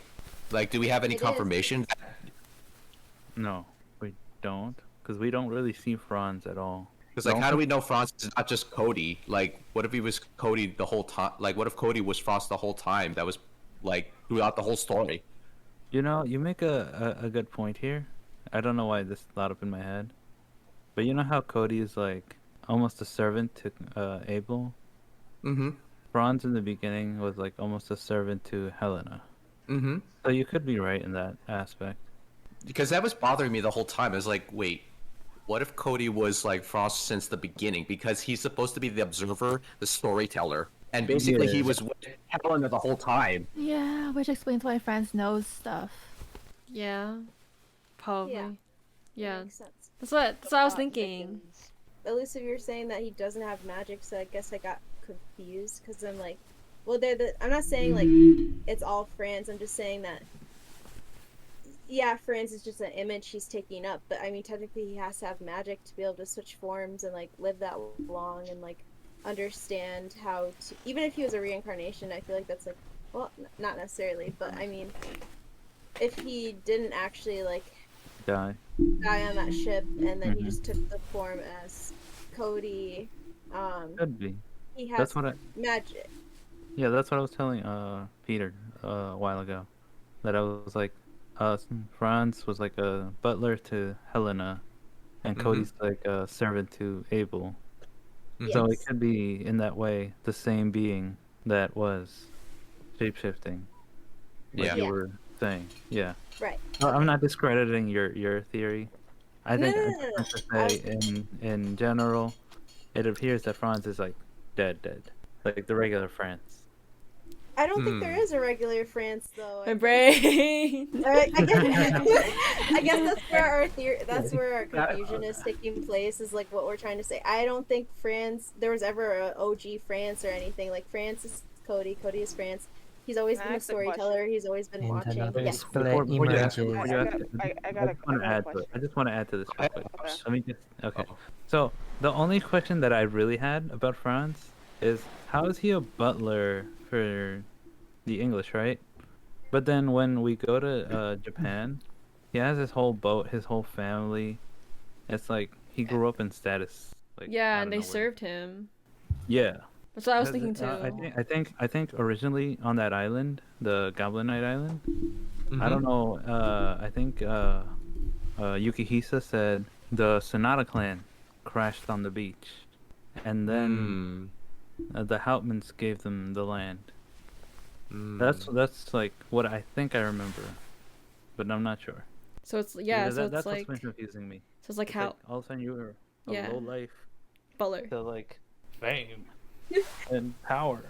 Like, do we have any confirmation? No, we don't, because we don't really see Franz at all. Because like, how do we know Franz is not just Cody? Like, what if he was Cody the whole time? Like, what if Cody was Franz the whole time? That was like throughout the whole story. You know, you make a good point here. I don't know why this thought up in my head, but you know how Cody is like almost a servant to Abel. Franz in the beginning was like almost a servant to Helena. So you could be right in that aspect. because that was bothering me the whole time. I was like, wait, what if Cody was like Frost since the beginning? Because he's supposed to be the observer, the storyteller, and basically he was with Helena the whole time. Yeah, which explains why Franz knows stuff. Yeah, probably. Yeah, Makes sense. that's what I was thinking. Illusive, you're saying that he doesn't have magic, so I guess I got confused because I'm like, well, I'm not saying like it's all Franz. I'm just saying that, yeah, Franz is just an image he's taking up, but I mean, technically, he has to have magic to be able to switch forms and like live that long and like understand how to. Even if he was a reincarnation, I feel like that's like, well, not necessarily, but I mean, if he didn't actually like Die on that ship and then he just took the form as Cody, could be. he has That's what magic. Yeah, that's what I was telling Peter a while ago. That I was like, Franz was like a butler to Helena, and Cody's like a servant to Abel. So it could be in that way the same being that was shapeshifting. Like you were saying. Yeah. Right. I'm not discrediting your theory. I think No. to say in general, it appears that Franz is like dead, like the regular Franz. I don't think there is a regular Franz though. My brain. I guess that's where our that's where our confusion is taking place. Is like what we're trying to say. I don't think there was ever a OG Franz or anything. Like Franz is Cody. Cody is Franz. He's always been a storyteller. He's always been watching. Yes. I I just want to add to this real quick. Let me just So the only question that I really had about Franz is how is he a butler for the English, right? But then when we go to Japan, he has his whole boat, his whole family. It's like he grew up in status. Like and they served him. Yeah. That's what I was thinking too. I think originally on that island, the Goblin Knight Island, I don't know. I think Yukihisa said the Sonata clan crashed on the beach, and then the Houtmans gave them the land. That's like what I think I remember, but I'm not sure. So it's so that's it's like what's been confusing me. So it's like how all of a sudden you were a low life butler to like fame and power.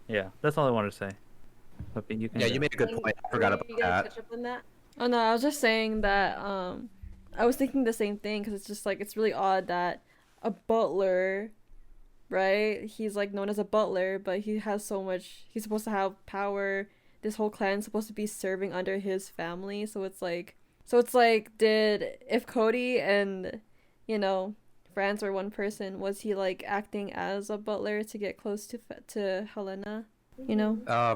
Yeah, that's all I wanted to say. But you can you made a good point. I forgot about that. Catch up on that? Oh no, I was just saying that I was thinking the same thing because it's just like it's really odd that a butler, right? He's like known as a butler, but he has so much. He's supposed to have power. This whole clan's supposed to be serving under his family, so it's like if Cody and Franz were one person, was he like acting as a butler to get close to Helena?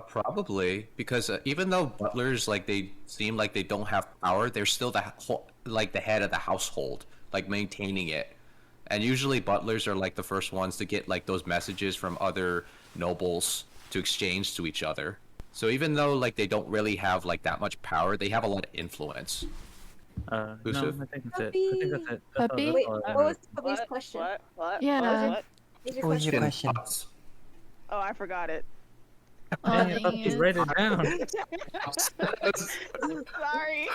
Probably because even though butlers like they seem like they don't have power, they're still the head of the household, like maintaining it. And usually butlers are like the first ones to get like those messages from other nobles to exchange to each other. So even though like they don't really have like that much power, they have a lot of influence. No, I think that's it. I think that's it. Puppy? Wait, what was Puppy's question? What? Yeah. What? What was your question? Oh, I forgot it. Write it down. Sorry.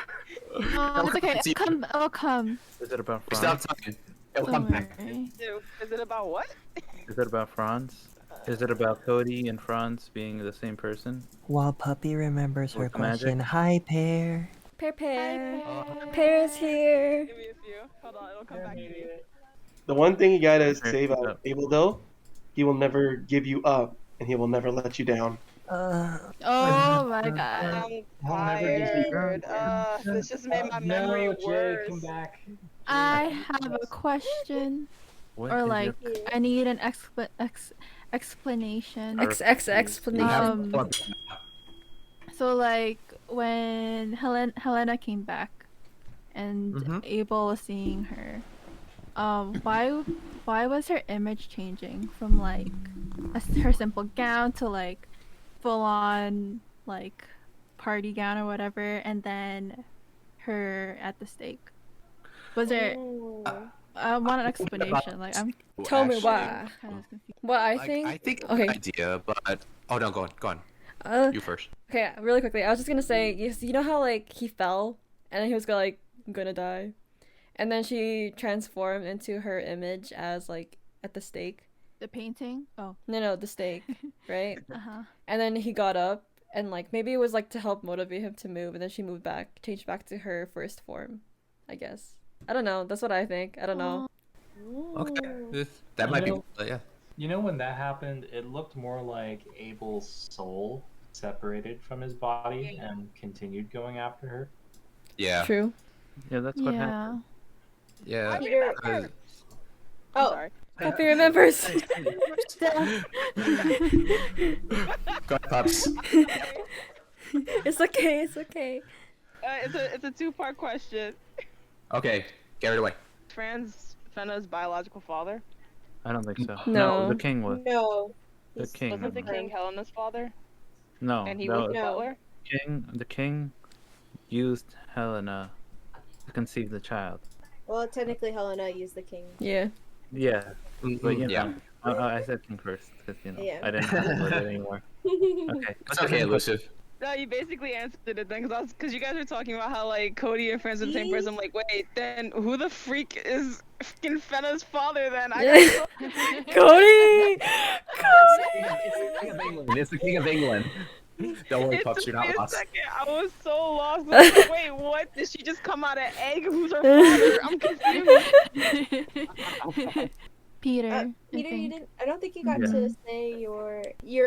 Oh, it's okay. It'll come. Is it about Franz? Stop talking. It'll come back. Is it about what? Is it about Franz? Is it about Cody and Franz being the same person? While Puppy remembers her question, hi, Pear. Pear is here. Give me a few. Hold on, it'll come back to me. The one thing you gotta say about Abel though, he will never give you up, and he will never let you down. Oh my god. I'm tired. This just made my memory worse. Come back. I have a question. Or like, I need an explanation. Explanation. So like, when Helena came back, and Abel was seeing her, why was her image changing from like her simple gown to like full on like party gown or whatever, and then her at the stake? Was there? I want an explanation. Like, Tell me why. What I think. I think okay. an idea, but no, go on. You first. Okay, really quickly. I was just gonna say, you know how like he fell and he was gonna die, and then she transformed into her image as like at the stake. The painting? Oh. No, the stake, right? Uh-huh. And then he got up, and like maybe it was like to help motivate him to move, and then she moved back, changed back to her first form, I guess. I don't know. That's what I think. I don't know. Okay, that might be. Yeah. You know, when that happened, it looked more like Abel's soul separated from his body and continued going after her. Yeah. True. Yeah, that's what happened. Yeah. Oh, sorry. Happy remembers. Go ahead, Pops. It's okay. It's okay. It's a two-part question. Okay, carry it away. Franz Fena's biological father? I don't think so. No. The king was. No. The king. Wasn't the king Helena's father? No. And he was the butler? The king used Helena to conceive the child. Well, technically, Helena used the king. Yeah. Yeah. But you know, Yeah. I said king first because Yeah. I didn't know it anymore. Okay. It's okay, Illusive. No, you basically answered it then, because you guys were talking about how like Cody and Franz are the same person. I'm like, wait, then who the freak is freaking Fena's father then? Cody! It's the king of England. Don't worry, Pups, you're not lost. Second, I was so lost. I was like, wait, what? Did she just come out of egg? Who's her father? I'm confused. Peter, you didn't. I don't think you got to say your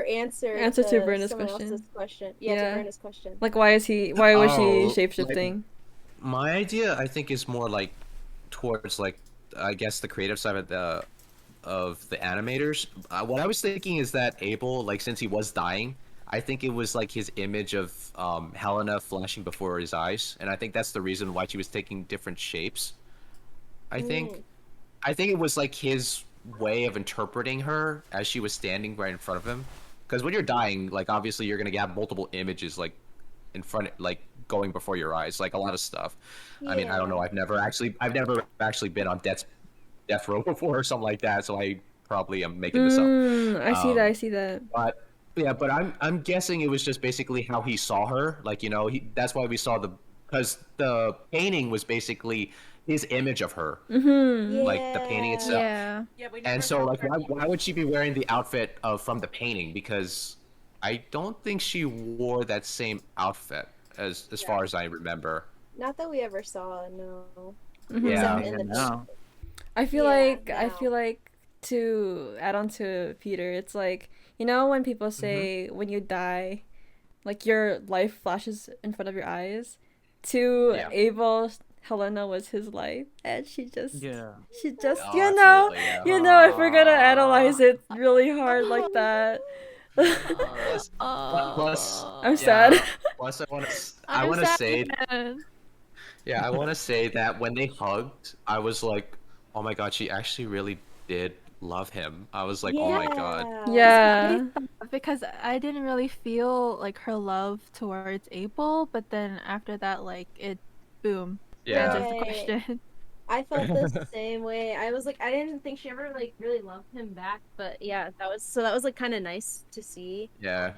answer. Answer to Brenna's someone question. else's question. Yeah, to Brenna's question. Like, why was she shapeshifting? My idea, I think, is more like towards like I guess the creative side of the animators. What I was thinking is that Abel, like since he was dying, I think it was like his image of Helena flashing before his eyes, and I think that's the reason why she was taking different shapes. I think it was like his way of interpreting her as she was standing right in front of him. Because when you're dying, like obviously you're gonna have multiple images like in front, like going before your eyes, like a lot of stuff. Yeah. I mean, I don't know. I've never actually been on death row before or something like that, so I probably am making this up. I see that. But yeah, but I'm guessing it was just basically how he saw her. Like, you know, that's why we saw because the painting was basically his image of her, like the painting itself. Yeah. And so, like, why would she be wearing the outfit from the painting? Because I don't think she wore that same outfit as far as I remember. Not that we ever saw. No. Yeah. I feel like to add on to Peter, it's like, you know when people say when you die, like your life flashes in front of your eyes. To Abel, Helena was his life, and she just you know, if we're gonna analyze it really hard like that. Plus, I'm sad. Plus, I want to say, I want to say that when they hugged, I was like, oh my god, she actually really did love him. I was like, oh my god. Yeah. Because I didn't really feel like her love towards Abel, but then after that, like it, boom. Yeah. Answers the question. I felt the same way. I was like, I didn't think she ever like really loved him back, but yeah, that was like kind of nice to see. Yeah.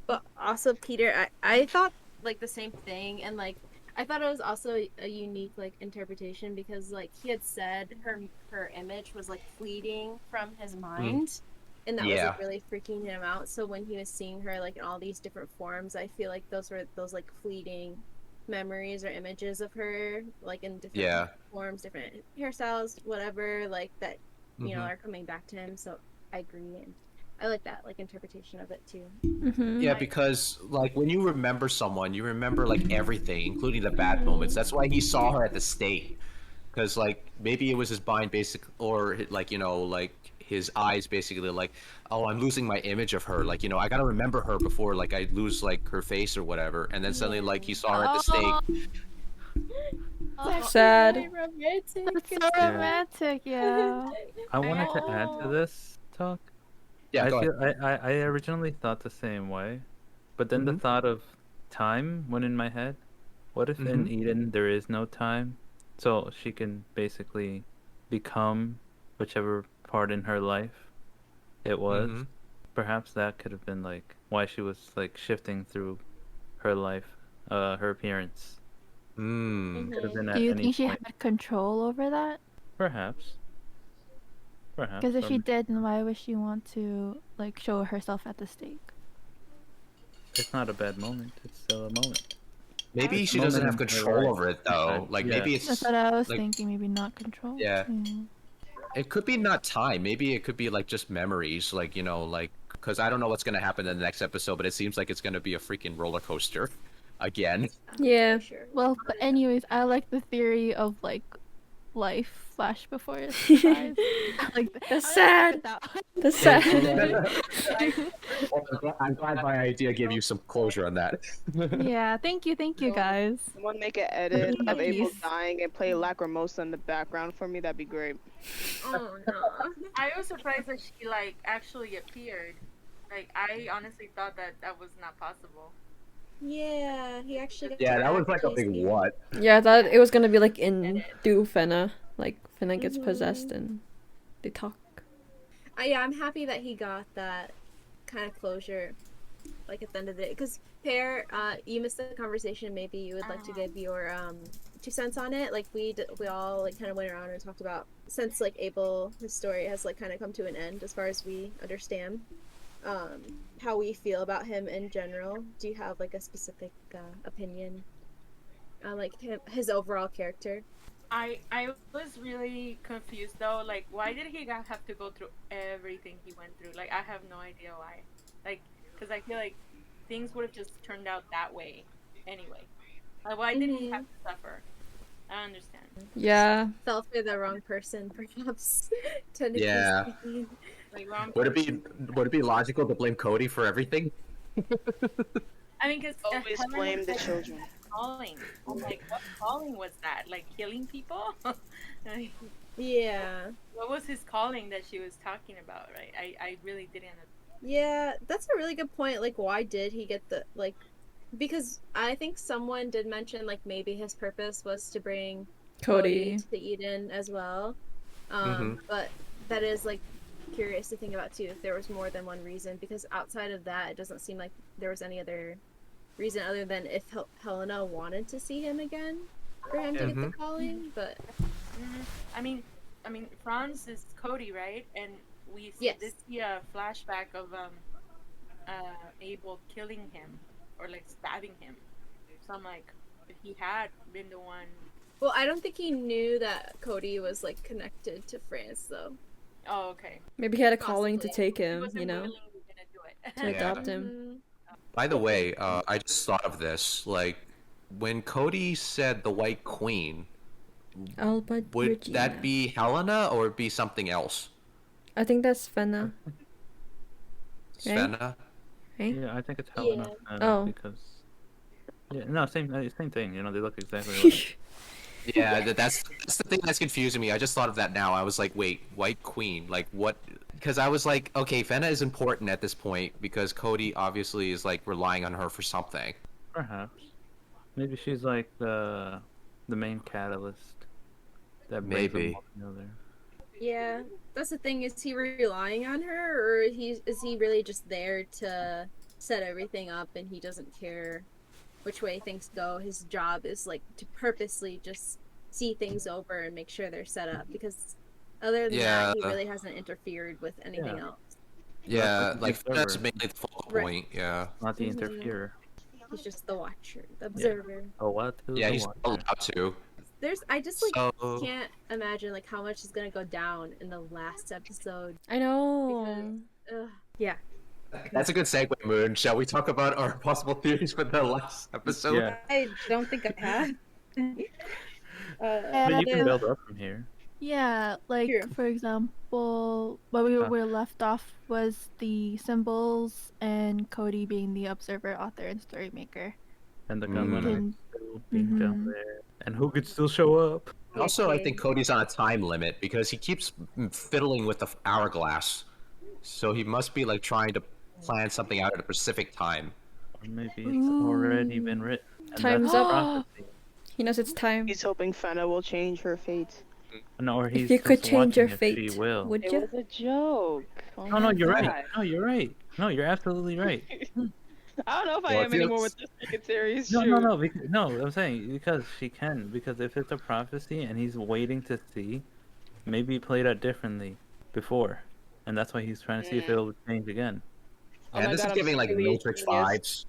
But also Peter, I thought like the same thing, and like I thought it was also a unique like interpretation because like he had said her image was like fleeting from his mind, and that was like really freaking him out. So when he was seeing her like in all these different forms, I feel like those were those like fleeting memories or images of her like in different forms, different hairstyles, whatever, like that you know are coming back to him. So I agree, and I like that like interpretation of it too. Yeah, because like when you remember someone, you remember like everything, including the bad moments. That's why he saw her at the stake, because like maybe it was his mind or like, you know, like his eyes basically like, oh, I'm losing my image of her, like, you know, I gotta remember her before like I lose like her face or whatever. And then suddenly like he saw her at the stake. Sad. That's so romantic, yeah. I wanted to add to this talk. Yeah, I originally thought the same way, but then the thought of time went in my head. What if in Eden there is no time, so she can basically become whichever part in her life it was? Perhaps that could have been like why she was like shifting through her life, her appearance. Could have been at Do you any think she point. had control over that? Perhaps. Perhaps. Because if or she did, then why would she want to like show herself at the stake? It's not a bad moment. It's still a moment. Maybe she Moment doesn't have in her control life. over it though. Like Yeah. maybe it's That's what I was like, thinking. Maybe not control. Yeah. It could be not time. Maybe it could be like just memories. Like, you know, like, because I don't know what's going to happen in the next episode, but it seems like it's going to be a freaking roller coaster again. Yeah. Well, but anyways, I like the theory of like life flash before its eyes. Like That's sad. That's sad. Well, I'm glad my idea gave you some closure on that. Yeah, thank you guys. Someone make an edit of Abel Nice. dying and play Lacrimosa in the background for me. That'd be great. Oh no. I was surprised that she like actually appeared. Like I honestly thought that that was not possible. Yeah, he actually got Yeah, to that was like a chase big people. what. Yeah, I thought it was gonna be like in Do Fena. Like Fena gets possessed and they talk. Yeah, I'm happy that he got that kind of closure, like at the end of the day. Because Pear, you missed the conversation. Maybe you would like to give your 2 cents on it. Like we all like kind of went around and talked about since like Abel, his story has like kind of come to an end as far as we understand. How we feel about him in general. Do you have like a specific opinion on like his overall character? I was really confused though. Like, why did he have to go through everything he went through? Like, I have no idea why. Like, because I feel like things would have just turned out that way anyway. Like, why did he have to suffer? I don't understand. Yeah. Fell for the wrong person, perhaps. Technically Yeah. speaking. Like, wrong Would it be logical to blame Cody for everything? I mean, because Always blame the children. Calling. I'm like, what calling was that? Like killing people? Like, Yeah. what was his calling that she was talking about? Right? I really didn't. Yeah, that's a really good point. Like, why did he get the like? Because I think someone did mention like maybe his purpose was to bring Cody. to Eden as well. But that is like curious to think about too. If there was more than one reason, because outside of that, it doesn't seem like there was any other reason other than if Helena wanted to see him again for him to get the calling. But I mean, Franz is Cody, right? And we did see a flashback of Abel killing him or like stabbing him. So I'm like, if he had been the one. Well, I don't think he knew that Cody was like connected to Franz though. Oh, okay. Maybe he had a calling to take He him, wasn't you know, willingly gonna do it. to Yeah. adopt him. By the way, I just thought of this. Like, when Cody said the White Queen, Oh, but would Regina. that be Helena or be something else? I think that's Fena. Right? Fena? Right? Yeah, I think it's Helena. Oh. Because no, same thing. You know, they look exactly alike. Yeah, that's the thing that's confusing me. I just thought of that now. I was like, wait, White Queen, like what? Because I was like, okay, Fena is important at this point because Cody obviously is like relying on her for something. Perhaps. Maybe she's like the main catalyst that brings them Maybe. all together. Yeah, that's the thing. Is he relying on her, or is he really just there to set everything up, and he doesn't care which way things go? His job is like to purposely just see things over and make sure they're set up. Because other than that, he really hasn't interfered with anything else. Yeah, Not like the that's observer. mainly the focal Right. point. Yeah. Not the interferer. He's just the watcher, the observer. Oh, what? Yeah, he's not allowed to. I just like So- can't imagine like how much is gonna go down in the last episode. I know. Yeah. That's a good segue, Moon. Shall we talk about our possible theories for the last episode? Yeah. I don't think I have. But you can build up from here. Yeah, like for example, where we left off was the symbols and Cody being the observer, author, and story maker. And the gunman And- still being down there. And who could still show up? Also, I think Cody's on a time limit because he keeps fiddling with the hourglass. So he must be like trying to plan something out at a specific time. Or maybe it's already been written. And Time's that's up. prophecy. He knows it's time. He's hoping Fena will change her fate. No, or he's If you could just change your watching if fate, she will. would It you? was a joke. Oh No, my you're right. God. No, you're right. No, you're absolutely right. I don't know if I Well, it am anymore feels- with this freaking series. No, Shoot. no, no, no. I'm saying because she can. Because if it's a prophecy and he's waiting to see, maybe he played out differently before, and that's why he's trying to see if it'll change again. Oh Yeah, my this God, is I'm giving like really Matrix genius.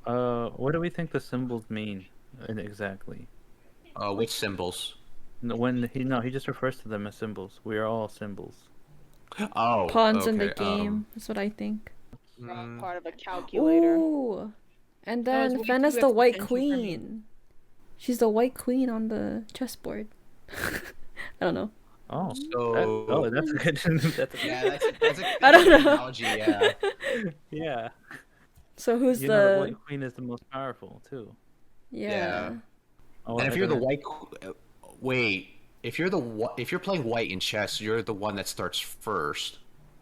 vibes. What do we think the symbols mean exactly? Which symbols? He just refers to them as symbols. We are all symbols. Oh, Pawns in the okay, game. That's what I think. Part of a calculator. Ooh. And That was then way Fena's too the White existential for me. Queen. She's the White Queen on the chessboard. I don't know. Oh, So that's a good. That's a yeah, that's I don't good know. analogy. Yeah. Yeah. So who's You know the the? White Queen is the most powerful too. Yeah. Oh, And if I you're the don't- white, wait, if you're playing white in chess, you're the one that starts first.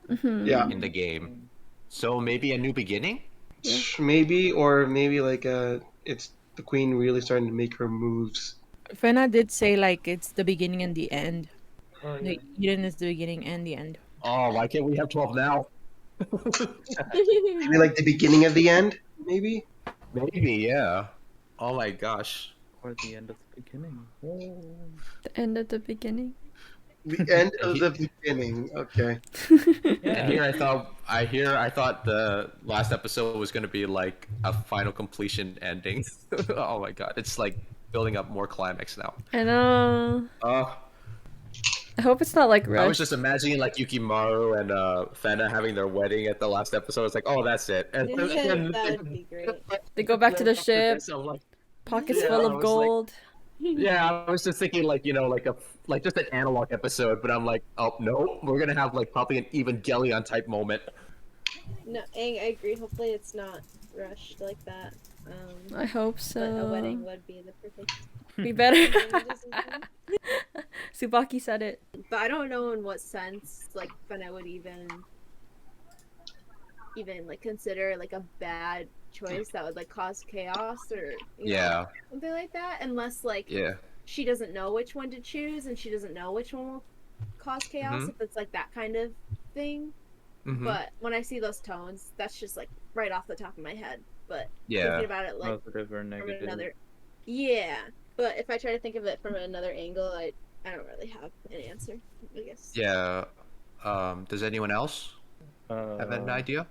Mhm. Yeah. In the game, so maybe a new beginning. Maybe, or maybe like it's the queen really starting to make her moves. Fena did say like it's the beginning and the end. Like Eden is the beginning and the end. Oh, why can't we have 12 now? Maybe like the beginning of the end. Maybe. Maybe, yeah. Oh my gosh. Or the end of the beginning. The end of the beginning. The end of the beginning. Okay. And here I thought the last episode was gonna be like a final completion ending. Oh my god, it's like building up more climax now. I know. Uh, I hope it's not like I rushed. was just imagining like Yukimaru and Fena having their wedding at the last episode. It's like, oh, that's it. And That'd be great. They go back to the ship. So, like, Pockets yeah, full I of was like- gold. yeah, I was just thinking like like just an analog episode, but I'm like, oh no, we're gonna have like probably an Evangelion type moment. No, Aang, I agree. Hopefully it's not rushed like that. I hope But so. a wedding would be the perfect. We better. Tsubaki said it. But I don't know in what sense like Fena would even like consider like a bad choice that would like cause chaos or you know, something like that, unless like Yeah. she doesn't know which one to choose and she doesn't know which one will cause chaos Mhm. if it's like that kind of thing. Mhm. But when I see those tones, that's just like right off the top of my head. But Yeah. thinking about it like Positive or from negative. another, yeah. But if I try to think of it from another angle, I don't really have an answer. I guess. Yeah. Does anyone else have an idea?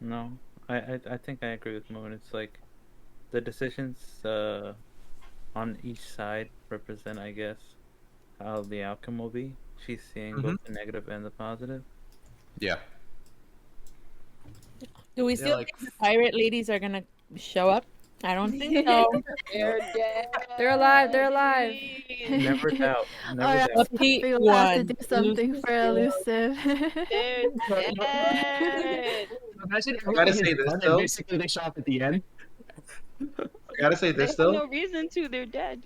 No, I think I agree with Moon. It's like the decisions on each side represent, I guess, how the outcome will be. She's seeing both the negative and the positive. Yeah. Do we Yeah, still like- think the pirate ladies are gonna show up? I don't think so. They're dead. They're alive. They're alive. Never doubt. Never Alright, doubt. Lucky we will have to one. do something for Illusive. They're dead. Imagine I gotta say this though. basically they shot at the end. I gotta say They this have though. no reason to. They're dead.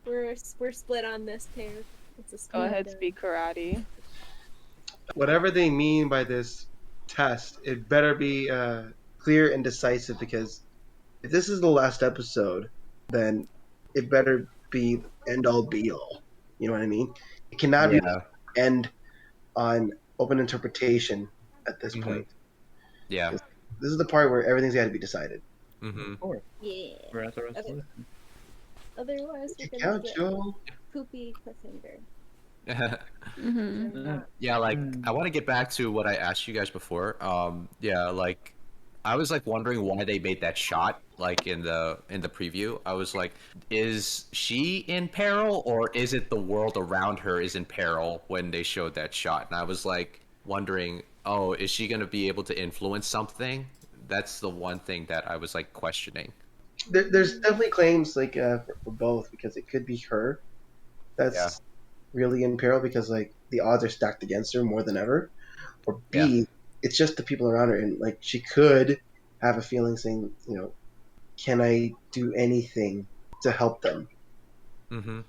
We're split on this pair. It's a Go split ahead, down. speak karate. Whatever they mean by this test, it better be clear and decisive, because if this is the last episode, then it better be end all be all. You know what I mean? It cannot be end on open interpretation at this point. Yeah. This is the part where everything's got to be decided. Mm-hmm. Yeah. We're at the Okay. resolution. Otherwise, we're You gonna count, get Joe. poopy cliffhanger. Mm-hmm. Yeah, like I want to get back to what I asked you guys before. Yeah, like I was like wondering why they made that shot like in the preview. I was like, is she in peril or is it the world around her is in peril when they showed that shot? And I was like wondering, oh, is she going to be able to influence something? That's the one thing that I was like questioning. There's definitely claims like for both, because it could be her that's really in peril because like the odds are stacked against her more than ever, or B, it's just the people around her, and like she could have a feeling saying, you know, can I do anything to help them? Mm-hmm.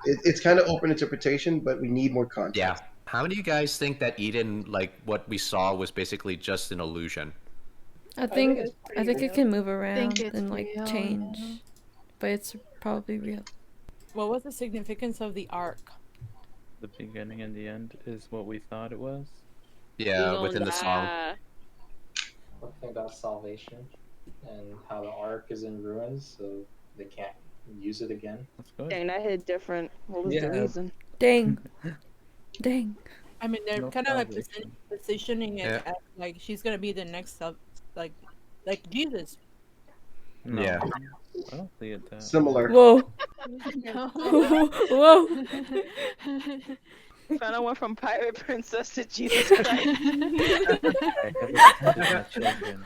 It's kind of open interpretation, but we need more context. Yeah. How do you guys think that Eden, like what we saw, was basically just an illusion? I think it can move Think around it's and like real. change, but it's probably real. What was the significance of the arc? The beginning and the end is what we thought it was. Yeah, within the song. talking about salvation and how the Ark is in ruins, so they can't use it again. That's good. Dang, that hit different. What was the reason? Dang. Dang. I mean, they're No kind of like salvation. positioning it Yeah. as like she's gonna be the next like Jesus. No, Yeah. I don't see it that. Similar. Whoa. No. Whoa. Fena went from pirate princess to Jesus Christ. I have my children.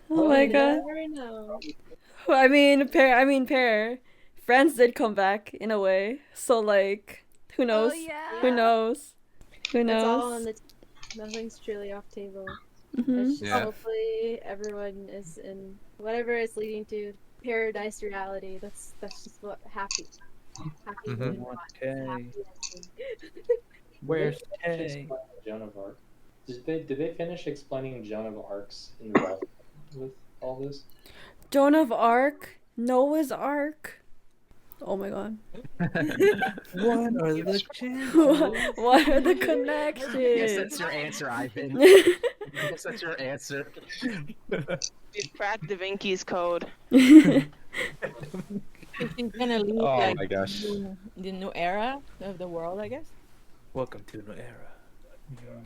Oh my god. Never know. I mean, pair. Friends did come back in a way. So like, who knows? yeah. Who knows? Who It's all knows? on the nothing's truly off table. Mhm. It's just Yeah. hopefully everyone is in whatever it's leading to paradise reality. That's just what happy Mhm. women Want want. Kay. Happy ending. Where's Did they finish Kay? explaining Joan of Arc? Did they finish explaining Joan of Arc's involvement with all this? Joan of Arc, Noah's Ark. Oh my god. What are the chances? What are the I guess connections? that's your answer, Ivan. I guess that's your answer. We've cracked Da Vinci's code. She's gonna lead Oh like my gosh. the new era of the world, I guess. Welcome to a new era.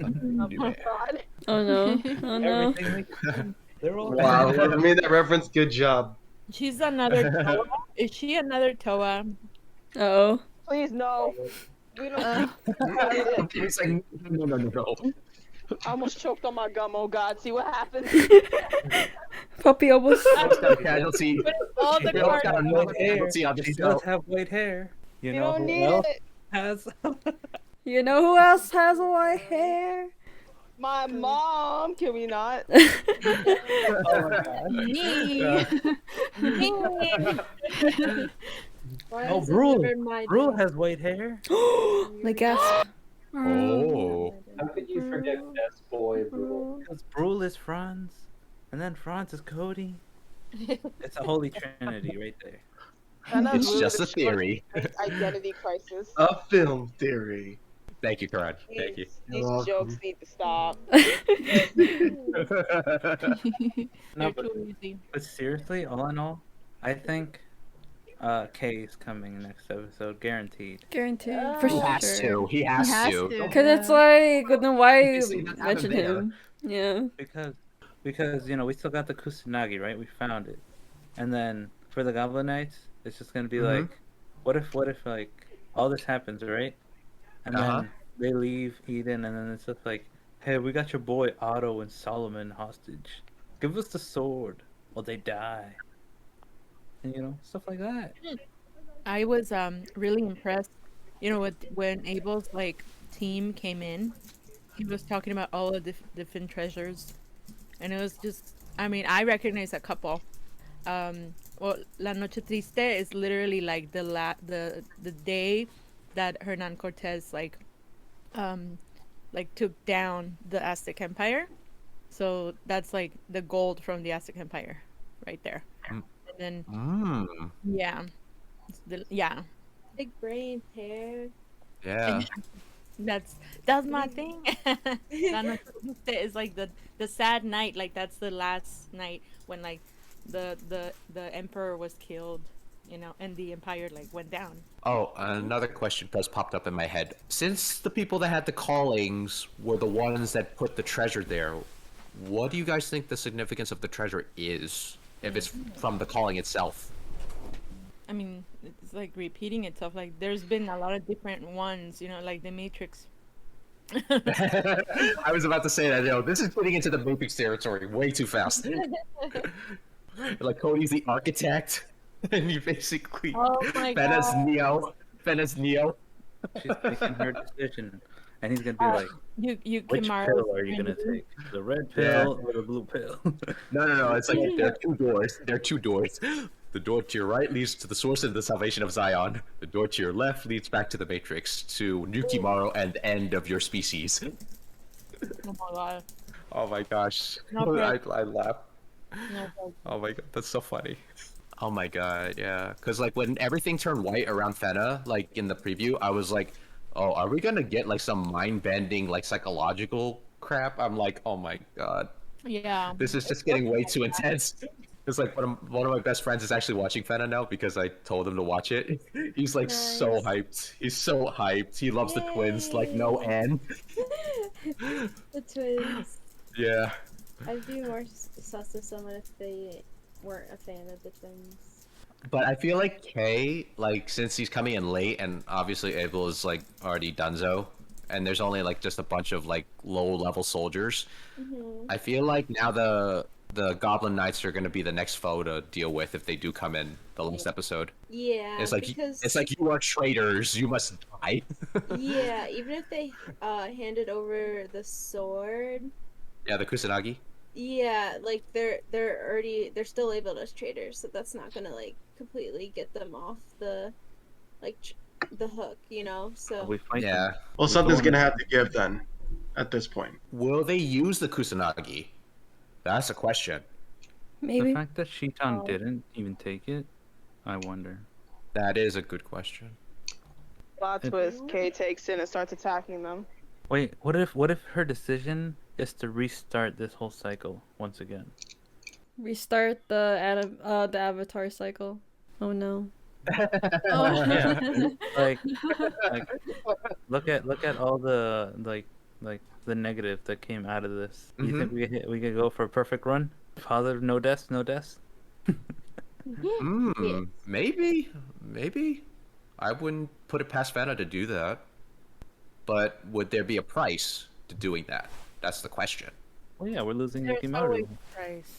Oh my god. Oh no. Oh no. Everything they're all Wow, whoever made that reference, good job. She's another Toa. Is she another Toa? Oh. Please no. We don't. It's like, no. I almost choked on my gum. Oh god, see what happens. Puppy almost. Casualty. All the We almost got cards. another casualty on the She show. does have white hair. You You know don't who need else it. has? You know who else has white hair? My mom. Can we not? Me. Why Oh, is it Brule. never my Brule job? has white hair. Like gasp. Oh. How could you forget Best Boy Brule? Because Brule is Franz, and then Franz is Cody. It's a holy trinity right there. Fena's It's really just a showing theory. Identity crisis. A film theory. Thank you, Karan. Thank you. These You're welcome. jokes need to stop. No, They're too easy. but seriously, all in all, I think Kay is coming next episode, guaranteed. Guaranteed. For He has sure. to. He has to. Because it's like, then why Obviously, not have mention him there. him? Yeah. Because you know we still got the Kusanagi, right? We found it, and then for the Goblin Knights, it's just gonna be like, what if like all this happens, right? And then they leave Eden, and then it's just like, hey, we got your boy Otto and Solomon hostage. Give us the sword, or they die. And you know, stuff like that. I was really impressed. You know, when Abel's like team came in, he was talking about all of the different treasures, and it was just. I mean, I recognize a couple. Well, La Noche Triste is literally like the day that Hernan Cortez like took down the Aztec Empire. So that's like the gold from the Aztec Empire, right there. And then yeah, yeah. Big brain hair. Yeah. That's my thing. La Noche Triste is like the sad night. Like that's the last night when like the emperor was killed, you know, and the empire like went down. Oh, another question just popped up in my head. Since the people that had the callings were the ones that put the treasure there, what do you guys think the significance of the treasure is? If it's from the calling itself? I mean, it's like repeating itself. Like there's been a lot of different ones, you know, like the Matrix. I was about to say that, you know, this is getting into the Matrix territory way too fast. Like Cody's the architect, and you basically Oh my Fena's God. Neo. Fena's Neo. She's making her decision, and he's gonna be like, which Yukimaru pill are you gonna take? The red pill or the blue pill? No. It's like there are two doors. There are two doors. The door to your right leads to the source of the salvation of Zion. The door to your left leads back to the Matrix, to Yukimaru and the end of your species. Oh my God. Oh my gosh. No, I laugh. No, Oh my god, that's so funny. Oh my god, yeah. Because like when everything turned white around Fena, like in the preview, I was like, oh, are we gonna get like some mind-bending, like psychological crap? I'm like, oh my god. Yeah. This is just getting way too intense. It's like one of my best friends is actually watching Fena now because I told him to watch it. He's like so hyped. He's so hyped. He loves the twins like no end. The twins. Yeah. I'd be more sus of someone if they weren't a fan of the twins. But I feel like Kay, like since he's coming in late and obviously Abel is like already donezo, and there's only like just a bunch of like low level soldiers. I feel like now the Goblin Knights are gonna be the next foe to deal with if they do come in the last episode. Yeah, It's like because it's like you are traitors. You must die. yeah, even if they handed over the sword, Yeah, the Kusanagi. yeah, like they're still labeled as traitors, so that's not gonna like completely get them off the the hook, you know. So Yeah. Well, something's gonna have to give then, at this point. Will they use the Kusanagi? That's a question. The fact that Shitan didn't even take it, I wonder. That is a good question. Plot twist: Kay takes it and starts attacking them. Wait, what if her decision is to restart this whole cycle once again? Restart the Avatar cycle. Oh no. Yeah. like look at all the like the negative that came out of this. You think we could go for a perfect run? Positive, no deaths, no deaths. Maybe. I wouldn't put it past Fena to do that. But would there be a price to doing that? That's the question. Well, yeah, we're losing There's Yukimaru. always a price.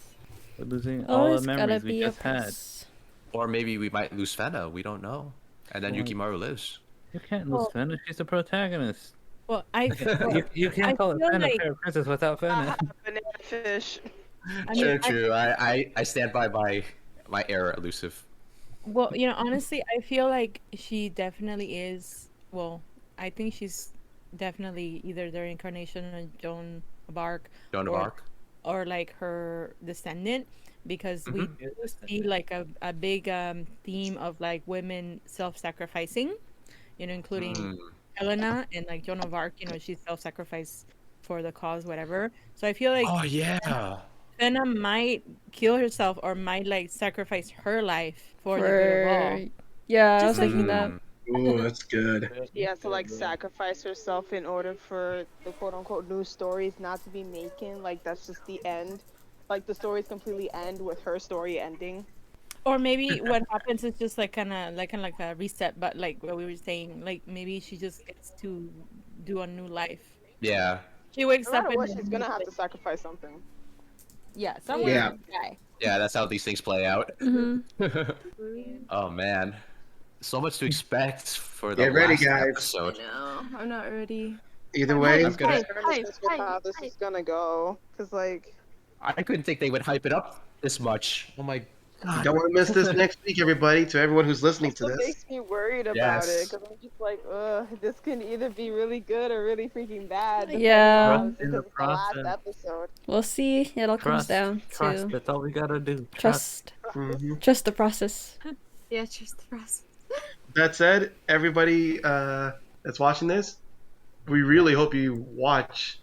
We're losing all Always the gotta memories we be a just had. price. Or maybe we might lose Fena. We don't know. And then Well, Yukimaru lives. You can't lose Fena. She's the protagonist. Well, you can't call it feel Fena like- Princess without Fena. Banana fish. True. I stand by my error, Illusive. Well, you know, honestly, I feel like she definitely is. Well, I think she's definitely either the reincarnation of Joan of Arc, Joan of Arc. or like her descendant, because we do see like a big theme of like women self-sacrificing, you know, including Helena and like Joan of Arc. You know, she self-sacrificed for the cause, whatever. So I feel like Oh yeah. Fena might kill herself or might like sacrifice her life for the good of all. Yeah, I was Just like- thinking that. Ooh, that's good. She has to like sacrifice herself in order for the quote unquote new stories not to be making. Like that's just the end. Like the stories completely end with her story ending. Or maybe what happens is just like kind of like a reset, but like what we were saying, like maybe she just gets to do a new life. Yeah. She wakes No up matter and what, she's gonna have to sacrifice something. yeah, someone's Yeah. gonna die. Yeah, that's how these things play out. Oh man. So much to expect for the Get ready, last guys. episode. no, I'm not ready. Either way, I'm gonna with how this is gonna go. Cause like I couldn't think they would hype it up this much. Oh my god. don't want to miss this next week, everybody. To everyone who's listening to it this. makes me worried about Yes. it. Cause I'm just like, this can either be really good or really freaking bad. depending Yeah. on- Trust in the because it's the last process. episode. We'll see. It all comes Trust. down Trust. to That's all we gotta do. trust. Mhm. Trust the process. Yeah, trust the process. That said, everybody that's watching this, we really hope you watch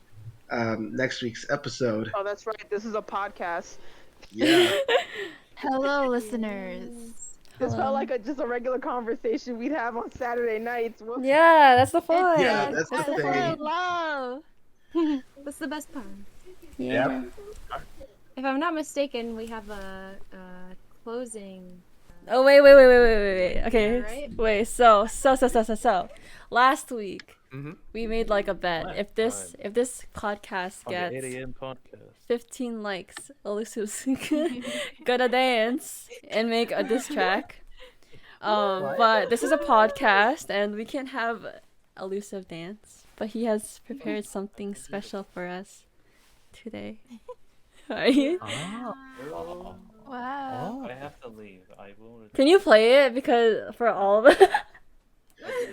next week's episode. Oh, that's right. This is a podcast. Yeah. Hello, listeners. This felt like just a regular conversation we'd have on Saturday nights. Whoops. Yeah, that's the fun. Yeah, that's the That's what thing. I love. That's the best part. Yeah. If I'm not mistaken, we have a closing. Oh wait. Okay. Alright. Wait. So. Last week we made like a bet. If this podcast On the 8 gets a.m. podcast. 15 likes, Illusive's gonna dance and make a diss track. But this is a podcast and we can't have Illusive dance. But he has prepared something special for us today. Right? Oh. Wow. I have to leave. I will. Can you play it? Because for all of it,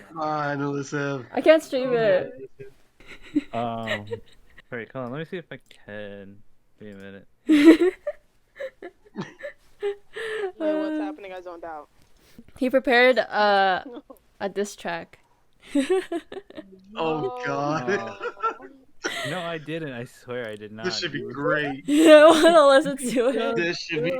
Come on, Illusive. I can't stream it. Wait, hold on. Let me see if I can. Wait a minute. Wait, what's happening? I zoned out. He prepared a diss track. Oh God. No, I didn't. I swear I did not. This should be great. Yeah, I wanna listen to it. This should be.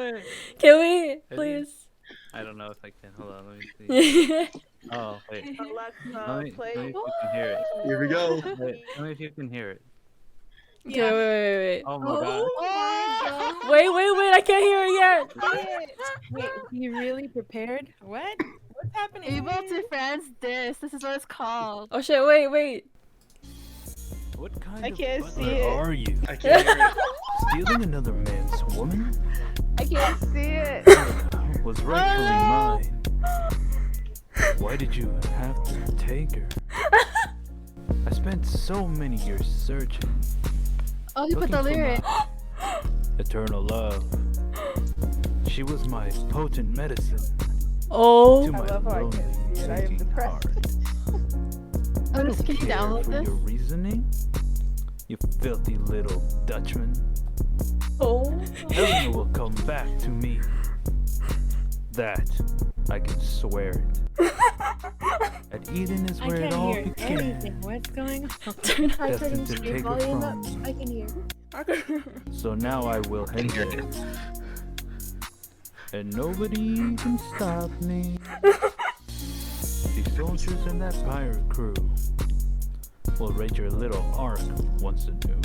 Can we, please? I don't know if I can. Hold on, let me see. Oh, wait. Alexa, play. Let me see if you can hear it. Here we go. Wait, tell me if you can hear it. Okay, wait. Oh my god. Wait, I can't hear it yet. Wait, you really prepared? What? What's happening? Able to Friends this is what it's called. Oh shit, wait. What kind I of can't butler see it. are you? I can't hear it. Stealing another man's woman? I can't see it. Helena was rightfully mine. Why did you have to take her? I spent so many years searching. Oh, you put the looking for lyric. my eternal love. She was my potent medicine. Oh. To my lonely, sinking heart. Oh, this, can you Care download for this? your reasoning, you filthy little Dutchman. Oh. Helena will come back to me. That I can swear it. At Eden is I where it can't all hear began. anything. What's going on? Destined to take her from me. I can hear. So now I will end it. And nobody can stop me. These soldiers and that pirate crew will raid your little ark once anew.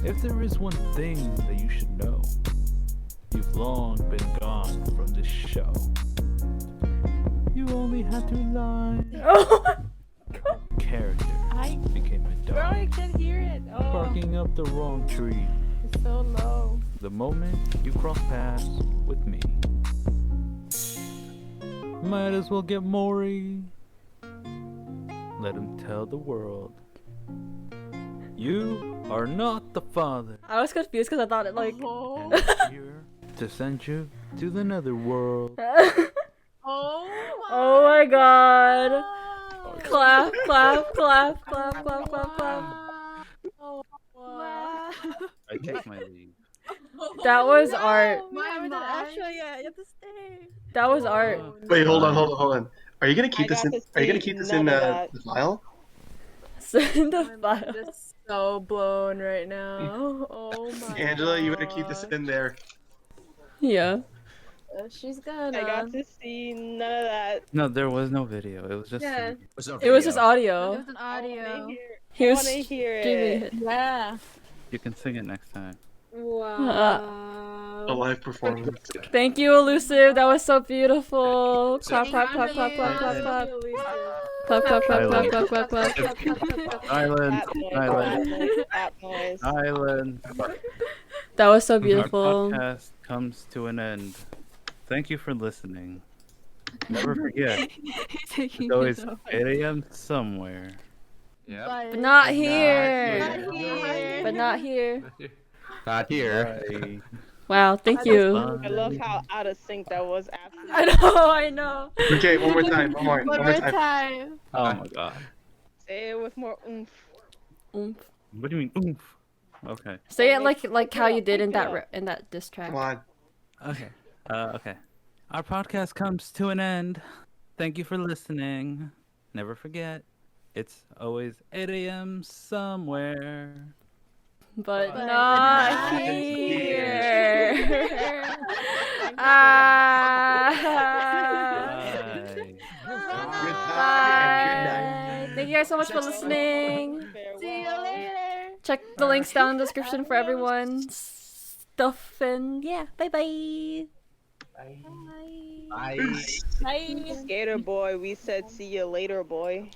If there is one thing that you should know, you've long been gone from this show. You only had to lie. Character became a Bro, I dog, can't hear it. Oh, barking up the wrong tree. it's so low. The moment you cross paths with me, might as well get Maury. Let him tell the world, you are not the father. I was confused because I thought it like. Here to send you to the nether world. Oh my god. Clap. I take my leave. That was art. Yeah, you have to stay. That was art. Wait, hold on. Are you gonna keep this got in? to Are you gonna see keep this none in of that. the file? Send the file. Just so blown right now. Oh my. Angela, you better keep this in there. Yeah. She's gonna. I got to see none of that. No, there was no video. It was just. Yeah. It was just audio. It was an audio. He I was want to hear streaming it. it. Yeah. You can sing it next time. A live performance. Thank you, Illusive. That was so beautiful. Clap. Silence. That was so Our beautiful. podcast comes to an end. Thank you for listening. Never forget, it's always 8 a.m. somewhere. Yeah. But not here. But not here. Not here. Bye. Wow, thank you. I love how out of sync that was. Absolutely. I know. Okay, one more time. One more time. Oh my god. Say it with more oomph. Oomph. What do you mean, oomph? Okay. Say it like how you did in that diss track. Come on. Okay. Okay. Our podcast comes to an end. Thank you for listening. Never forget, it's always 8 a.m. somewhere. But not here. Bye. Thank you guys so much for listening. See you later. Check the links down in the description for everyone's stuff and yeah, bye. Bye. Skater boy, we said see you later, boy.